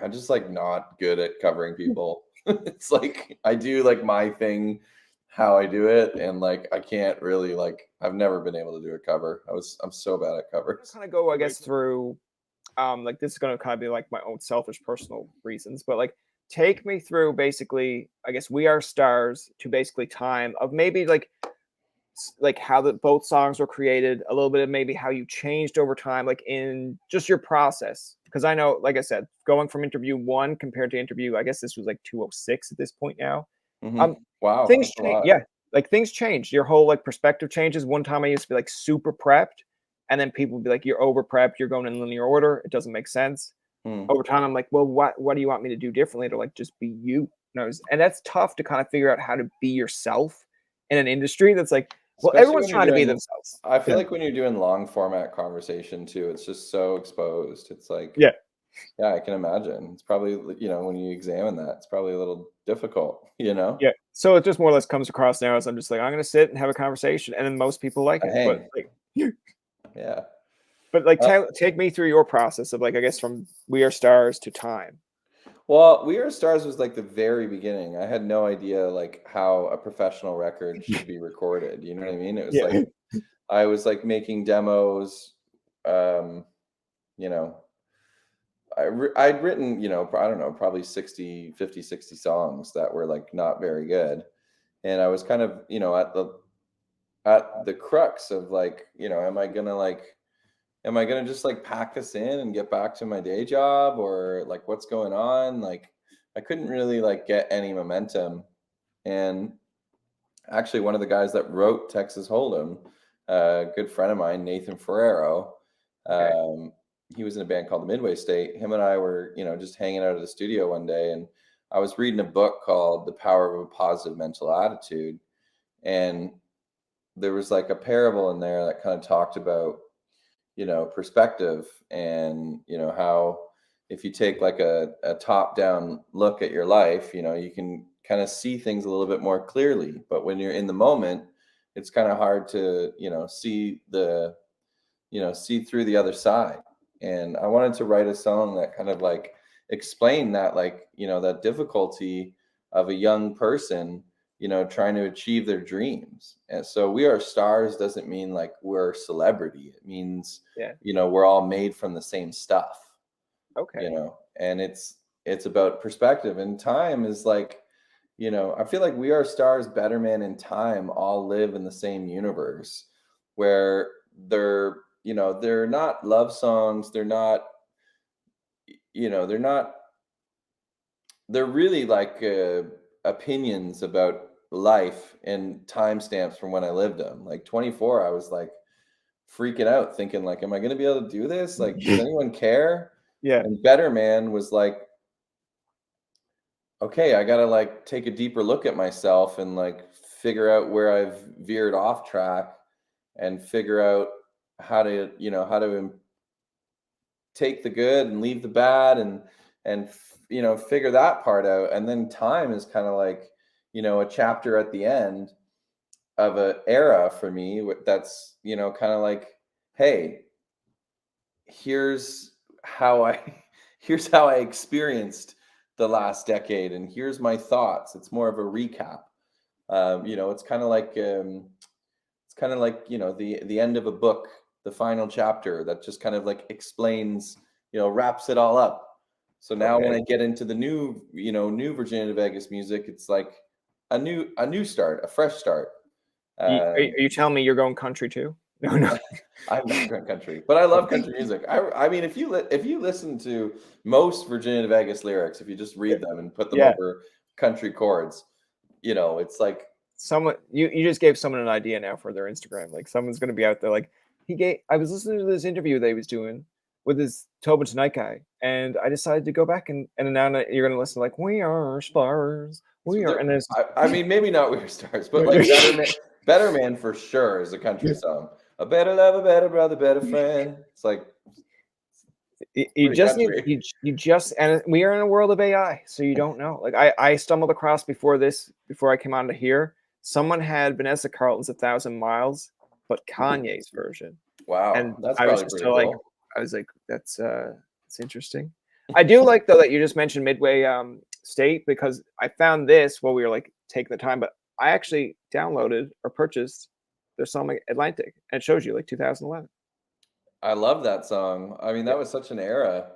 [SPEAKER 2] I'm just like not good at covering people. It's like I do like my thing how I do it, and like I can't really like I've never been able to do a cover. I'm so bad at
[SPEAKER 1] Gonna
[SPEAKER 2] covers.
[SPEAKER 1] kind of go, I guess, through like this is gonna kind of be like my own selfish personal reasons, but like take me through basically, I guess, We Are Stars to basically time of maybe like like how the both songs were created, a little bit of maybe how you changed over time, like in just your process. Because I know, like I said, going from interview one compared to interview, I guess this was like 206 at this point now.
[SPEAKER 2] Hmm.
[SPEAKER 1] Um,
[SPEAKER 2] Wow,
[SPEAKER 1] things
[SPEAKER 2] that's a
[SPEAKER 1] change.
[SPEAKER 2] lot.
[SPEAKER 1] Yeah, like things change. Your whole like perspective changes. One time I used to be like super prepped, and then people would be like, "You're over prepped. You're going in linear order. It doesn't make sense."
[SPEAKER 2] Hmm.
[SPEAKER 1] Over time, I'm like, "Well, what do you want me to do differently to like just be you?" And that's tough to kind of figure out how to be yourself in an industry that's like, well,
[SPEAKER 2] Especially
[SPEAKER 1] everyone's
[SPEAKER 2] when you're
[SPEAKER 1] trying to be
[SPEAKER 2] doing
[SPEAKER 1] themselves.
[SPEAKER 2] I feel
[SPEAKER 1] Yeah,
[SPEAKER 2] like when you're doing long format conversation too, it's just so exposed. It's like,
[SPEAKER 1] yeah,
[SPEAKER 2] yeah, I can imagine. It's probably, when you examine that, it's probably a little difficult, you know?
[SPEAKER 1] yeah. So it just more or less comes across now as I'm just like, I'm gonna sit and have a conversation, and then most people like
[SPEAKER 2] A
[SPEAKER 1] it. But
[SPEAKER 2] hang.
[SPEAKER 1] like,
[SPEAKER 2] Yeah. Uh,
[SPEAKER 1] take me through your process of like, I guess from We Are Stars to Time.
[SPEAKER 2] well, We Are Stars was like the very beginning. I had no idea like how a professional record should be recorded. You know what I mean? It was like
[SPEAKER 1] Yeah,
[SPEAKER 2] I was like making demos. Um, you know, I'd written, I don't know, probably 60, 50, 60 songs that were like not very good. And I was kind of, at the crux of like, am I gonna just like pack this in and get back to my day job, or like what's going on? Like I couldn't really like get any momentum. And actually one of the guys that wrote Texas Hold'em, a good friend of mine, Nathan Ferrero,
[SPEAKER 1] okay,
[SPEAKER 2] um, he was in a band called the Midway State. Him and I were, just hanging out at the studio one day, and I was reading a book called The Power of a Positive Mental Attitude. And there was like a parable in there that kind of talked about, perspective, and, how if you take like a top down look at your life, you can kind of see things a little bit more clearly. But when you're in the moment, it's kind of hard to, see through the other side. And I wanted to write a song that kind of like explain that, like, that difficulty of a young person, trying to achieve their dreams. And so We Are Stars doesn't mean like we're a celebrity. It means,
[SPEAKER 1] yeah,
[SPEAKER 2] we're all made from the same stuff,
[SPEAKER 1] okay,
[SPEAKER 2] and it's about perspective. And time is like, I feel like We Are Stars, Better Man, and Time all live in the same universe, where they're, they're not love songs. They're not, they're not, they're really like opinions about life and timestamps from when I lived them. Like 24, I was like freaking out, thinking like, am I going to be able to do this? Like, does anyone care?
[SPEAKER 1] Yeah.
[SPEAKER 2] And Better Man was like, okay, I got to like take a deeper look at myself and like figure out where I've veered off track and figure out how to, take the good and leave the bad and figure that part out. And then Time is kind of like, a chapter at the end of an era for me that's, kind of like, hey, here's how I here's how I experienced the last decade, and here's my thoughts. It's more of a recap. It's kind of like the end of a book, the final chapter that just kind of like explains, wraps it all up. So now when
[SPEAKER 1] Okay.
[SPEAKER 2] I get into the new Virginia Vegas music, it's like a new start, a fresh start.
[SPEAKER 1] Are
[SPEAKER 2] Um,
[SPEAKER 1] you telling me you're going country too? No, no.
[SPEAKER 2] I'm not going country, but I love country music. I mean, if you listen to most Virginia Vegas lyrics, if you just read them and put them
[SPEAKER 1] Yeah.
[SPEAKER 2] over country chords, it's like,
[SPEAKER 1] Someone you just gave someone an idea now for their Instagram. Like someone's gonna be out there like I was listening to this interview that he was doing with this Tobin Tonight guy, and I decided to go back and now you're gonna listen to like we are stars,
[SPEAKER 2] so
[SPEAKER 1] we are, and there's
[SPEAKER 2] I mean, maybe not Weird Stars, but like Better Man for sure is a country song. A better love, a better brother, better friend. It's like
[SPEAKER 1] you
[SPEAKER 2] pretty
[SPEAKER 1] just need
[SPEAKER 2] country.
[SPEAKER 1] you just and we are in a world of AI, so you don't know. Like I stumbled across before I came on to here, someone had Vanessa Carlton's "1,000 Miles," but Kanye's version, and
[SPEAKER 2] Wow, that's
[SPEAKER 1] I was
[SPEAKER 2] probably
[SPEAKER 1] just
[SPEAKER 2] pretty
[SPEAKER 1] so like,
[SPEAKER 2] cool.
[SPEAKER 1] that's interesting. I do like though that you just mentioned Midway State because I found this while we were like taking the time, but I actually downloaded or purchased their song like, Atlantic, and it shows you like 2011.
[SPEAKER 2] I love that song. I mean,
[SPEAKER 1] Yeah.
[SPEAKER 2] that was such an era.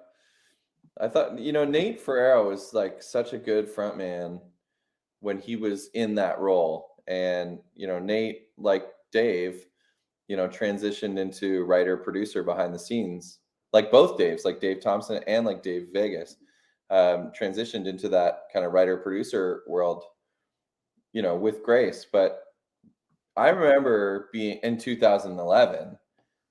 [SPEAKER 2] I thought, Nate Ferrero was like such a good front man when he was in that role. And, Nate, like Dave, transitioned into writer producer behind the scenes. Like both Daves, like Dave Thompson and like Dave Vegas, transitioned into that kind of writer producer world, with grace. But I remember being in 2011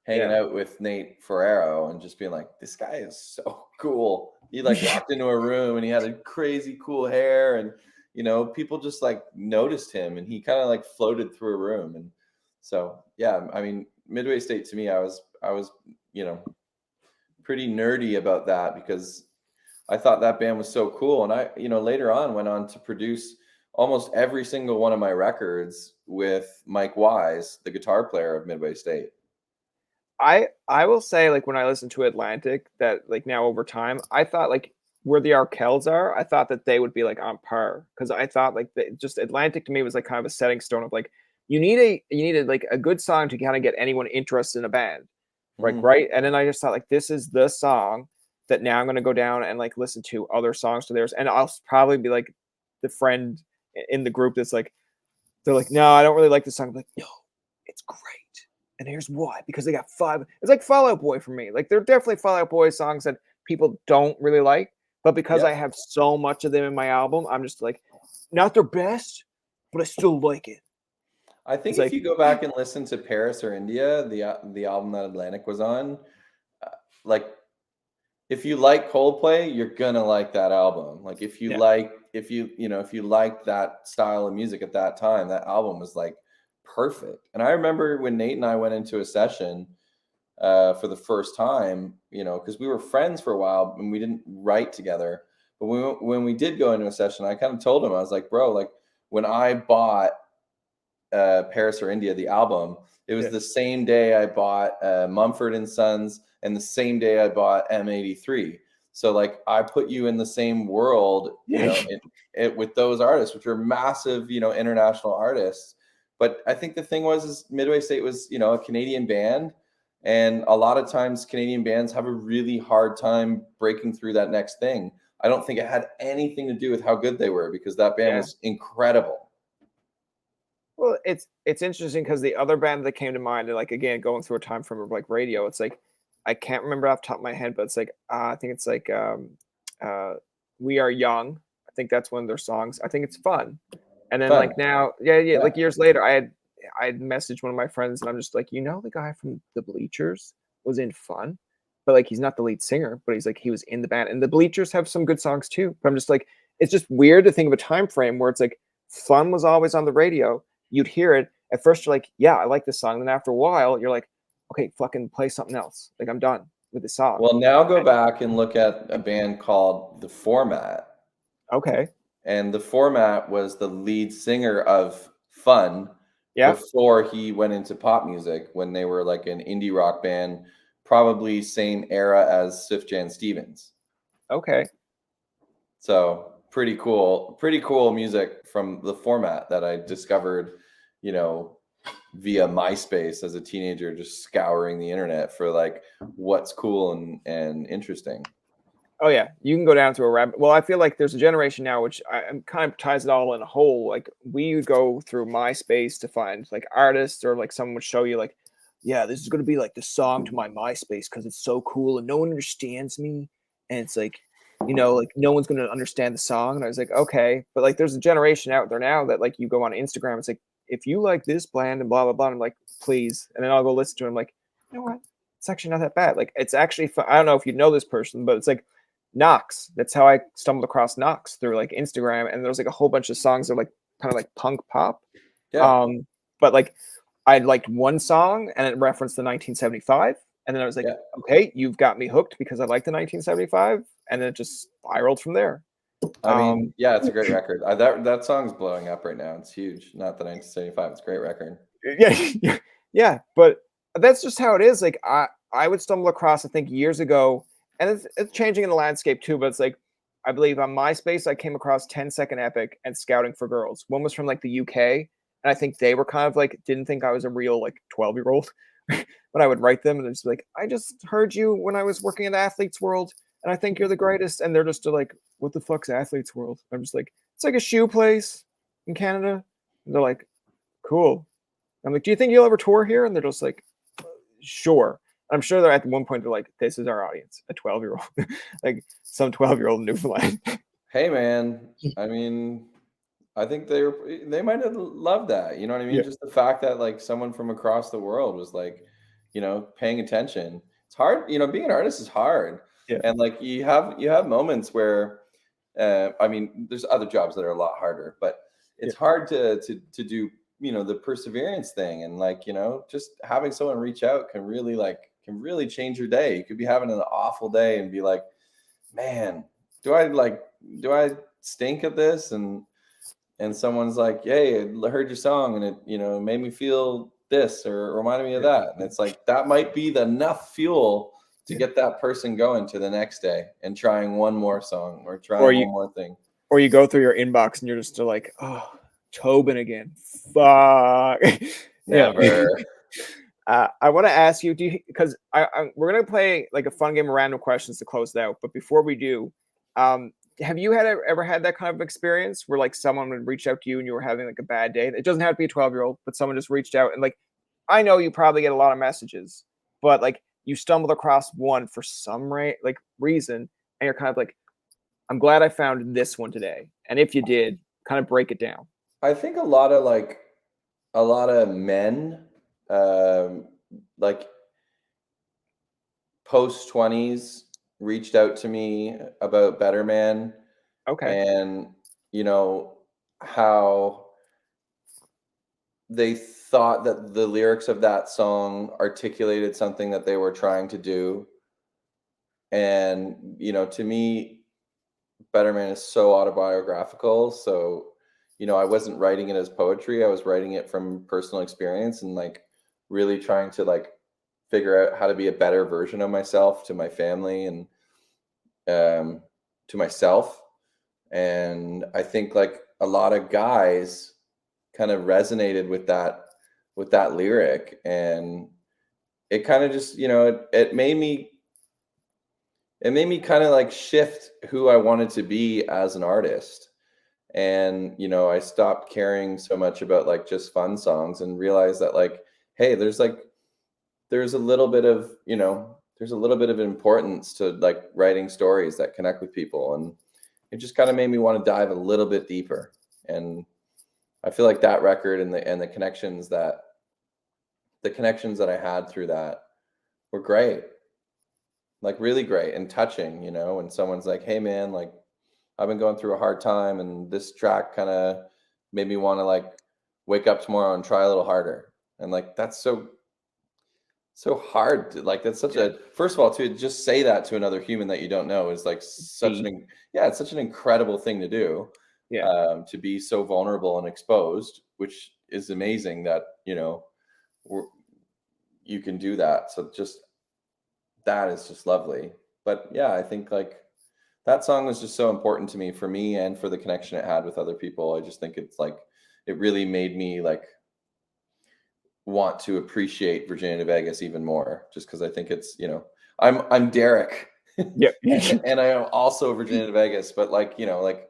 [SPEAKER 2] hanging
[SPEAKER 1] Yeah.
[SPEAKER 2] out with Nate Ferrero and just being like, this guy is so cool. He like walked into a room and he had a crazy cool hair, and people just like noticed him, and he kind of like floated through a room. And so yeah, I mean, Midway State to me, I was pretty nerdy about that because I thought that band was so cool. And I, later on went on to produce almost every single one of my records with Mike Wise, the guitar player of Midway State.
[SPEAKER 1] I will say, like, when I listen to Atlantic, that, like, now over time, I thought, like, where the Arkells are, I thought that they would be, like, on par because I thought, like, just Atlantic to me was, like, kind of a setting stone of, like, you needed, like, a good song to kinda get anyone interested in a band, like,
[SPEAKER 2] Mhm.
[SPEAKER 1] right? And then I just thought, like, this is the song that now I'm gonna go down and, like, listen to other songs to theirs, and I'll probably be, like, the friend in the group that's, like they're like, "No, I don't really like this song." I'm like, "No, it's great. And here's why, because they got 5." It's like Fall Out Boy for me. Like there are definitely Fall Out Boy songs that people don't really like, but because I
[SPEAKER 2] Yep.
[SPEAKER 1] have so much of them in my album, I'm just like, not their best, but I still like it.
[SPEAKER 2] I think
[SPEAKER 1] It's
[SPEAKER 2] if
[SPEAKER 1] like,
[SPEAKER 2] you go back and listen to Paris or India, the album that Atlantic was on, uh, like if you like Coldplay, you're gonna like that album. Like
[SPEAKER 1] yeah,
[SPEAKER 2] if you liked that style of music at that time, that album was like perfect. And I remember when Nate and I went into a session for the first time, because we were friends for a while and we didn't write together. But when we did go into a session, I kind of told him, I was like, bro, like when I bought Paris or India, the album, it was
[SPEAKER 1] yeah,
[SPEAKER 2] the same day I bought Mumford and Sons, and the same day I bought M83. So like I put you in the same world,
[SPEAKER 1] yeah.
[SPEAKER 2] with those artists, which are massive, international artists. But I think the thing was, is Midway State was, a Canadian band, and a lot of times Canadian bands have a really hard time breaking through that next thing. I don't think it had anything to do with how good they were because that band
[SPEAKER 1] Yeah.
[SPEAKER 2] was incredible.
[SPEAKER 1] Well, it's interesting because the other band that came to mind, and, like, again, going through a time frame of, like, radio, it's like I can't remember off the top of my head, but it's like, I think it's like, uh, "We Are Young." I think that's one of their songs. I think it's fun. And then,
[SPEAKER 2] Fun.
[SPEAKER 1] like, now yeah, yeah,
[SPEAKER 2] Yeah.
[SPEAKER 1] like, years later, I had messaged one of my friends, and I'm just like, "You know the guy from The Bleachers was in Fun?" But, like, he's not the lead singer, but he's like, he was in the band, and The Bleachers have some good songs too, but I'm just like, it's just weird to think of a time frame where it's like, Fun was always on the radio, you'd hear it, at first you're like, "Yeah, I like this song," then after a while, you're like, "Okay, fucking play something else, like, I'm done with this song."
[SPEAKER 2] Well, now go back and look at a band called The Format.
[SPEAKER 1] Okay,
[SPEAKER 2] And The Format was the lead singer of Fun
[SPEAKER 1] yeah,
[SPEAKER 2] before he went into pop music when they were like an indie rock band, probably same era as Sifjan Stevens.
[SPEAKER 1] okay.
[SPEAKER 2] So pretty cool music from The Format that I discovered, you know, via MySpace as a teenager, just scouring the internet for like what's cool and interesting.
[SPEAKER 1] Oh yeah, you can go down to a rabbit. Well, I feel like there's a generation now which kind of ties it all in a whole. Like we would go through MySpace to find like artists, or like someone would show you like, yeah, this is gonna be like the song to my MySpace because it's so cool and no one understands me, and it's like, like no one's gonna understand the song. And I was like, okay, but like there's a generation out there now that like you go on Instagram, it's like if you like this band and blah blah blah, I'm like, please, and then I'll go listen to it. I'm like, you know what? It's actually not that bad. Like it's actually fun. I don't know if you know this person, but it's like Knox. That's how I stumbled across Knox through like Instagram, and there was like a whole bunch of songs that are like kind of like punk pop.
[SPEAKER 2] Yeah.
[SPEAKER 1] Um, but like I liked one song and it referenced the 1975, and then I was like,
[SPEAKER 2] Yeah.
[SPEAKER 1] okay, you've got me hooked because I like the 1975, and then it just spiraled from there.
[SPEAKER 2] I
[SPEAKER 1] Um,
[SPEAKER 2] mean, yeah, it's a great record. That song's blowing up right now. It's huge. Not the 1975. It's a great record.
[SPEAKER 1] yeah, yeah, yeah, but that's just how it is. Like I would stumble across, I think years ago, and it's changing in the landscape too. But it's like I believe on MySpace I came across 10 Second Epic and Scouting for Girls. One was from like the UK, and I think they were kind of like didn't think I was a real like 12-year old. But I would write them and it's like, I just heard you when I was working in the athletes world, and I think you're the greatest. And they're just like, what the fuck's athletes world? I'm just like, it's like a shoe place in Canada. And they're like, cool. I'm like, do you think you'll ever tour here? And they're just like, sure. I'm sure they're at one point they're like, this is our audience, a 12-year-old, like some 12-year-old in Newfoundland.
[SPEAKER 2] Hey, man. I mean, I think they might have loved that. You know what I mean?
[SPEAKER 1] Yeah,
[SPEAKER 2] Just the fact that like someone from across the world was like, paying attention. It's hard. Being an artist is hard,
[SPEAKER 1] yeah,
[SPEAKER 2] and like you have moments where, I mean, there's other jobs that are a lot harder, but
[SPEAKER 1] yeah,
[SPEAKER 2] it's hard to do the perseverance thing, and like just having someone reach out can really change your day. You could be having an awful day and be like, man, do I stink at this? And someone's like, "Hey, I heard your song and it made me feel this or reminded me of
[SPEAKER 1] yeah,
[SPEAKER 2] that." And it's like that might be the enough fuel to
[SPEAKER 1] yeah.
[SPEAKER 2] get that person going to the next day and trying one more song or
[SPEAKER 1] Or
[SPEAKER 2] trying
[SPEAKER 1] you
[SPEAKER 2] one more thing.
[SPEAKER 1] or you go through your inbox and you're just like, oh, Tobin again. Fuck. Yeah.
[SPEAKER 2] Never.
[SPEAKER 1] I want to ask you, because we're gonna play like a fun game of random questions to close it out. But before we do, have you ever had that kind of experience where like someone would reach out to you and you were having like a bad day? It doesn't have to be a 12-year-old, but someone just reached out and like, I know you probably get a lot of messages, but like you stumbled across one for some reason, and you're kind of like, I'm glad I found this one today. And if you did, kind of break it down.
[SPEAKER 2] I think a lot of men, um, like post 20s, reached out to me about Better Man,
[SPEAKER 1] Okay.
[SPEAKER 2] and you know how they thought that the lyrics of that song articulated something that they were trying to do. And to me, Better Man is so autobiographical. So I wasn't writing it as poetry, I was writing it from personal experience and like really trying to like figure out how to be a better version of myself to my family and um, to myself. And I think like a lot of guys kind of resonated with that lyric, and it kind of just it made me kind of like shift who I wanted to be as an artist. And I stopped caring so much about like just fun songs and realized that like, hey, there's a little bit of there's a little bit of importance to like writing stories that connect with people, and it just kind of made me want to dive a little bit deeper. And I feel like that record and the connections that I had through that were great, like really great and touching. When someone's like, hey man, like I've been going through a hard time and this track kind of made me want to like wake up tomorrow and try a little harder. And like that's so hard to, like that's such
[SPEAKER 1] Yeah.
[SPEAKER 2] a first of all to just say that to another human that you don't know is like such
[SPEAKER 1] Deep.
[SPEAKER 2] yeah, it's such an incredible thing to do,
[SPEAKER 1] Yeah.
[SPEAKER 2] to be so vulnerable and exposed, which is amazing that we're, you can do that. So just that is just lovely. But yeah, I think like that song was just so important to me, for me and for the connection it had with other people. I just think it's like it really made me like want to appreciate Virginia to Vegas even more, just because I think it's I'm Derek
[SPEAKER 1] Yep.
[SPEAKER 2] and I am also Virginia to Vegas, but like like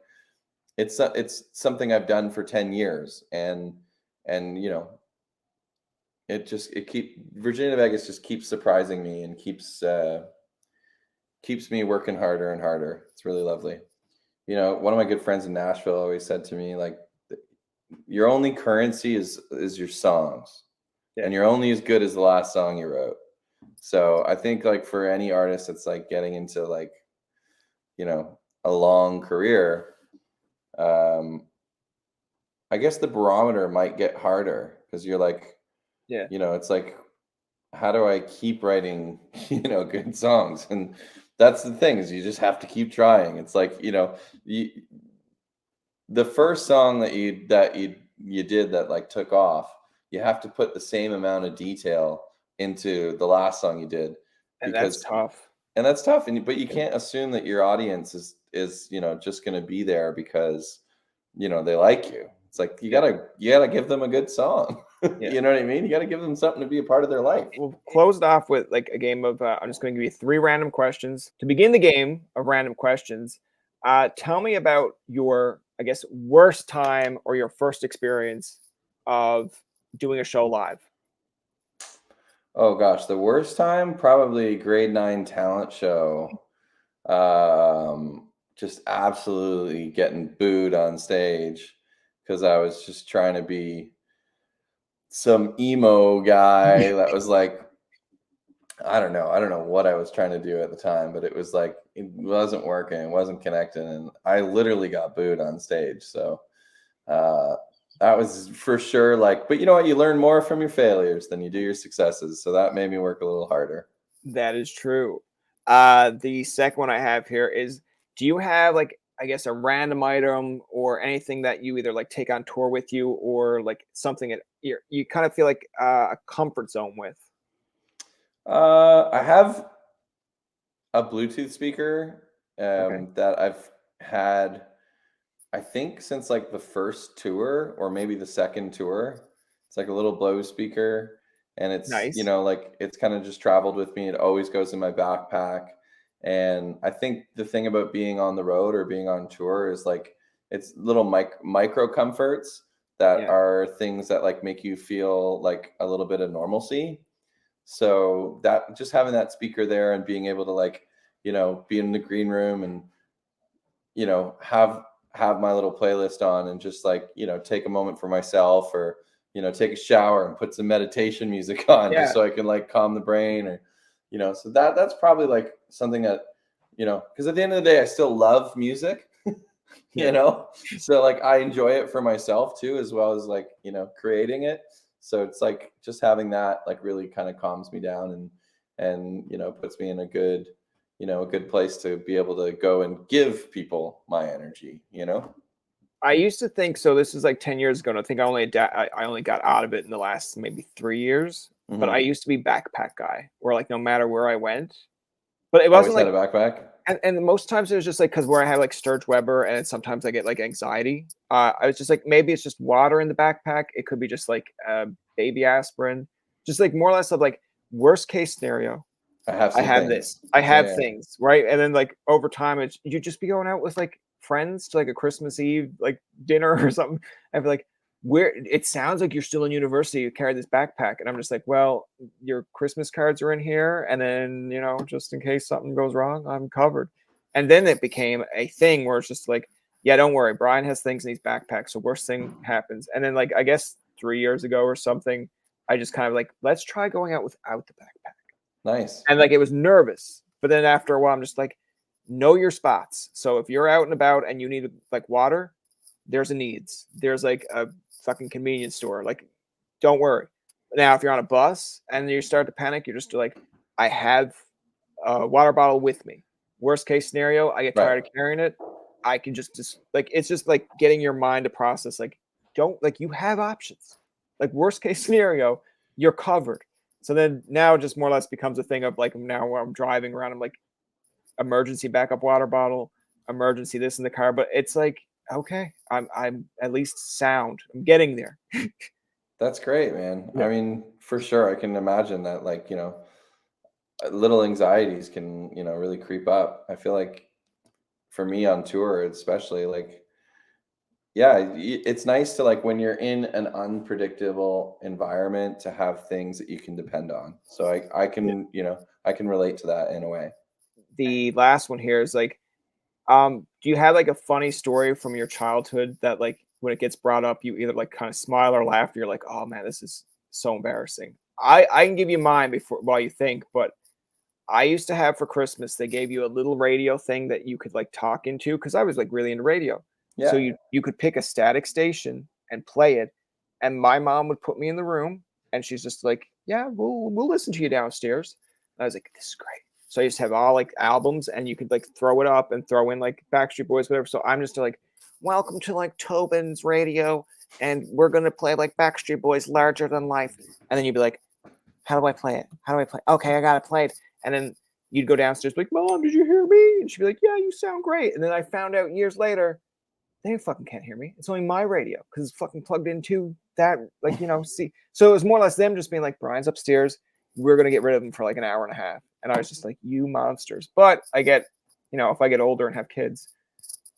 [SPEAKER 2] it's something I've done for 10 years, and it keep Virginia to Vegas just keeps surprising me and keeps me working harder and harder. It's really lovely. One of my good friends in Nashville always said to me like, your only currency is your songs,
[SPEAKER 1] Yeah.
[SPEAKER 2] and you're only as good as the last song you wrote. So I think like for any artist that's like getting into like a long career, um I guess the barometer might get harder, because you're like,
[SPEAKER 1] Yeah.
[SPEAKER 2] it's like, how do I keep writing good songs? And that's the thing, is you just have to keep trying. It's like, you, the first song that you did that like took off, you have to put the same amount of detail into the last song you did,
[SPEAKER 1] And that's
[SPEAKER 2] because
[SPEAKER 1] tough.
[SPEAKER 2] and that's tough, but you
[SPEAKER 1] Yeah.
[SPEAKER 2] can't assume that your audience is just going to be there because they like you. It's like you
[SPEAKER 1] Yeah.
[SPEAKER 2] gotta give them a good song.
[SPEAKER 1] Yeah.
[SPEAKER 2] You know what I mean? You gotta give them something to be a part of their life.
[SPEAKER 1] We'll close it off with like a game of. I'm just going to give you 3 random questions to begin the game of random questions. Tell me about your, I guess, worst time or your first experience of doing a show live.
[SPEAKER 2] Oh gosh, the worst time, probably grade 9 talent show. Just absolutely getting booed on stage because I was just trying to be some emo guy that was like, I don't know what I was trying to do at the time, but it was like it wasn't working, it wasn't connecting, and I literally got booed on stage. So uh, that was for sure. Like, but you know what? You learn more from your failures than you do your successes. So that made me work a little harder.
[SPEAKER 1] That is true. The second one I have here is, do you have like, I guess, a random item or anything that you either like take on tour with you, or like something that you kind of feel like a comfort zone with?
[SPEAKER 2] I have a Bluetooth speaker
[SPEAKER 1] Okay.
[SPEAKER 2] that I've had, I think, since like the first tour or maybe the second tour. It's like a little Bose speaker, and it's
[SPEAKER 1] Nice.
[SPEAKER 2] like it's kind of just traveled with me. It always goes in my backpack. And I think the thing about being on the road or being on tour is like it's little micro comforts that
[SPEAKER 1] Yeah.
[SPEAKER 2] are things that like make you feel like a little bit of normalcy. So that just having that speaker there and being able to like, be in the green room and, have my little playlist on and just like, take a moment for myself, or, take a shower and put some meditation music on just
[SPEAKER 1] Yeah.
[SPEAKER 2] so I can like calm the brain, or, so that's probably like something that, because at the end of the day, I still love music,
[SPEAKER 1] Yeah.
[SPEAKER 2] so like I enjoy it for myself too, as well as like, creating it. So it's like just having that like really kind of calms me down, and puts me in a good place to be able to go and give people my energy.
[SPEAKER 1] I used to think so. This is like 10 years ago, and I think I only got out of it in the last maybe 3 years. But I
[SPEAKER 2] Hmm.
[SPEAKER 1] used to be backpack guy, where like no matter where I went, but it wasn't
[SPEAKER 2] Always had
[SPEAKER 1] like,
[SPEAKER 2] a backpack.
[SPEAKER 1] and most times it was just like because where I have like Sturge Weber, and sometimes I get like anxiety. I was just like, maybe it's just water in the backpack. It could be just like baby aspirin, just like more or less of like worst case scenario.
[SPEAKER 2] I have
[SPEAKER 1] I
[SPEAKER 2] some
[SPEAKER 1] have this.
[SPEAKER 2] things.
[SPEAKER 1] I
[SPEAKER 2] Yeah,
[SPEAKER 1] have
[SPEAKER 2] yeah.
[SPEAKER 1] things, right? And then like over time, it's you just be going out with like friends to like a Christmas Eve like dinner or something, I'd be like, where it sounds like you're still in university, you carry this backpack. And I'm just like, well, your Christmas cards are in here. And then, just in case something goes wrong, I'm covered. And then it became a thing where it's just like, yeah, don't worry. Brian has things in his backpack. So worst thing happens. And then like, I guess 3 years ago or something, I just kind of like, let's try going out without the backpack.
[SPEAKER 2] Nice.
[SPEAKER 1] And like, it was nervous. But then after a while, I'm just like, know your spots. So if you're out and about and you need like water, there's a needs. There's like a fucking convenience store. Like, don't worry. Now, if you're on a bus and you start to panic, you're just like, I have a water bottle with me. Worst case scenario, I get tired of carrying it. I can just like, it's just like getting your mind to process. Like, don't like, you have options. Like worst case scenario, you're covered. So then now it just more or less becomes a thing of like, now where I'm driving around, I'm like, emergency backup water bottle, emergency this in the car. But it's like, okay, I'm at least sound. I'm getting there.
[SPEAKER 2] That's great, man.
[SPEAKER 1] Yeah.
[SPEAKER 2] I mean, for sure, I can imagine that, like, little anxieties can, really creep up. I feel like for me on tour, especially, like, yeah, it's nice to, like, when you're in an unpredictable environment to have things that you can depend on. So I can, I can relate to that in a way.
[SPEAKER 1] The last one here is like, do you have like a funny story from your childhood that like when it gets brought up, you either like kind of smile or laugh? You're like, oh man, this is so embarrassing. I can give you mine before while you think, but I used to have for Christmas, they gave you a little radio thing that you could like talk into because I was like really into radio. So
[SPEAKER 2] Yeah.
[SPEAKER 1] you could pick a static station and play it. And my mom would put me in the room and she's just like, yeah, we'll listen to you downstairs. And I was like, this is great. So I used to have all like albums and you could like throw it up and throw in like Backstreet Boys, whatever. So I'm just like, welcome to like Tobin's radio. And we're going to play like Backstreet Boys Larger Than Life. And then you'd be like, how do I play it? How do I play? Okay, I got it played. And then you'd go downstairs, be like, Mom, did you hear me? And she'd be like, yeah, you sound great. And then I found out years later, they fucking can't hear me. It's only my radio because it's fucking plugged into that, like, see. So it was more or less them just being like, Brian's upstairs. We're going to get rid of him for like an hour and a half. And I was just like, you monsters. But I get, if I get older and have kids,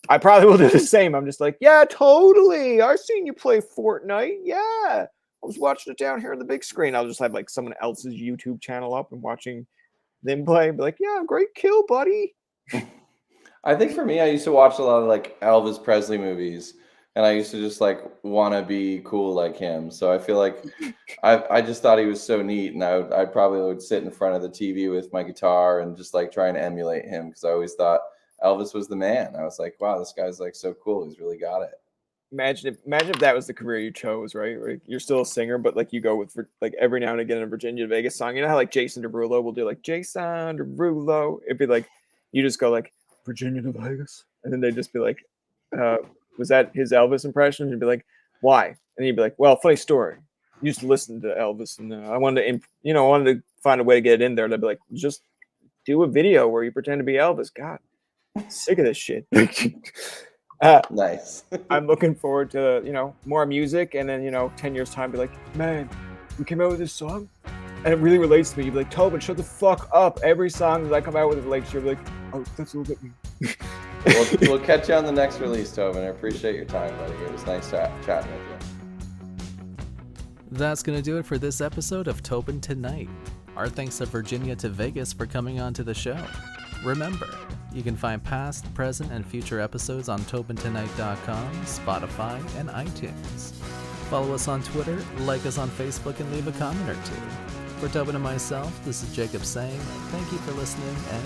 [SPEAKER 1] I probably will do the same. I'm just like, yeah, totally. I've seen you play Fortnite. Yeah. I was watching it down here on the big screen. I'll just have like someone else's YouTube channel up and watching them play. Be like, yeah, great kill, buddy.
[SPEAKER 2] I think for me, I used to watch a lot of like Elvis Presley movies, and I used to just like want to be cool like him. So I feel like I just thought he was so neat, and I probably would sit in front of the TV with my guitar and just like try and emulate him because I always thought Elvis was the man. I was like, wow, this guy's like so cool. He's really got it.
[SPEAKER 1] Imagine if that was the career you chose, right? Like you're still a singer, but like you go with like every now and again a Virginia Vegas song. You know how like Jason Derulo will do like Jason Derulo? It'd be like you just go like Virginia to Vegas, and then they'd just be like, was that his Elvis impression? And you'd be like, why? And you'd be like, well, funny story. You used to listen to Elvis, and I wanted to, I wanted to find a way to get it in there. And I'd be like, just do a video where you pretend to be Elvis. God, I'm sick of this shit.
[SPEAKER 2] Nice.
[SPEAKER 1] I'm looking forward to, more music, and then, 10 years time, be like, man, we came out with this song, and it really relates to me. You'd be like, Tobin, shut the fuck up. Every song that I come out with relates to you. You'll be like, oh, that's a little bit me.
[SPEAKER 2] We'll catch you on the next release, Tobin. I appreciate your time, buddy. It was nice chatting with you.
[SPEAKER 3] That's going to do it for this episode of Tobin Tonight. Our thanks to Virginia to Vegas for coming on to the show. Remember, you can find past, present, and future episodes on TobinTonight.com, Spotify, and iTunes. Follow us on Twitter, like us on Facebook, and leave a comment or two. For Tobin and myself, this is Jacob saying thank you for listening, and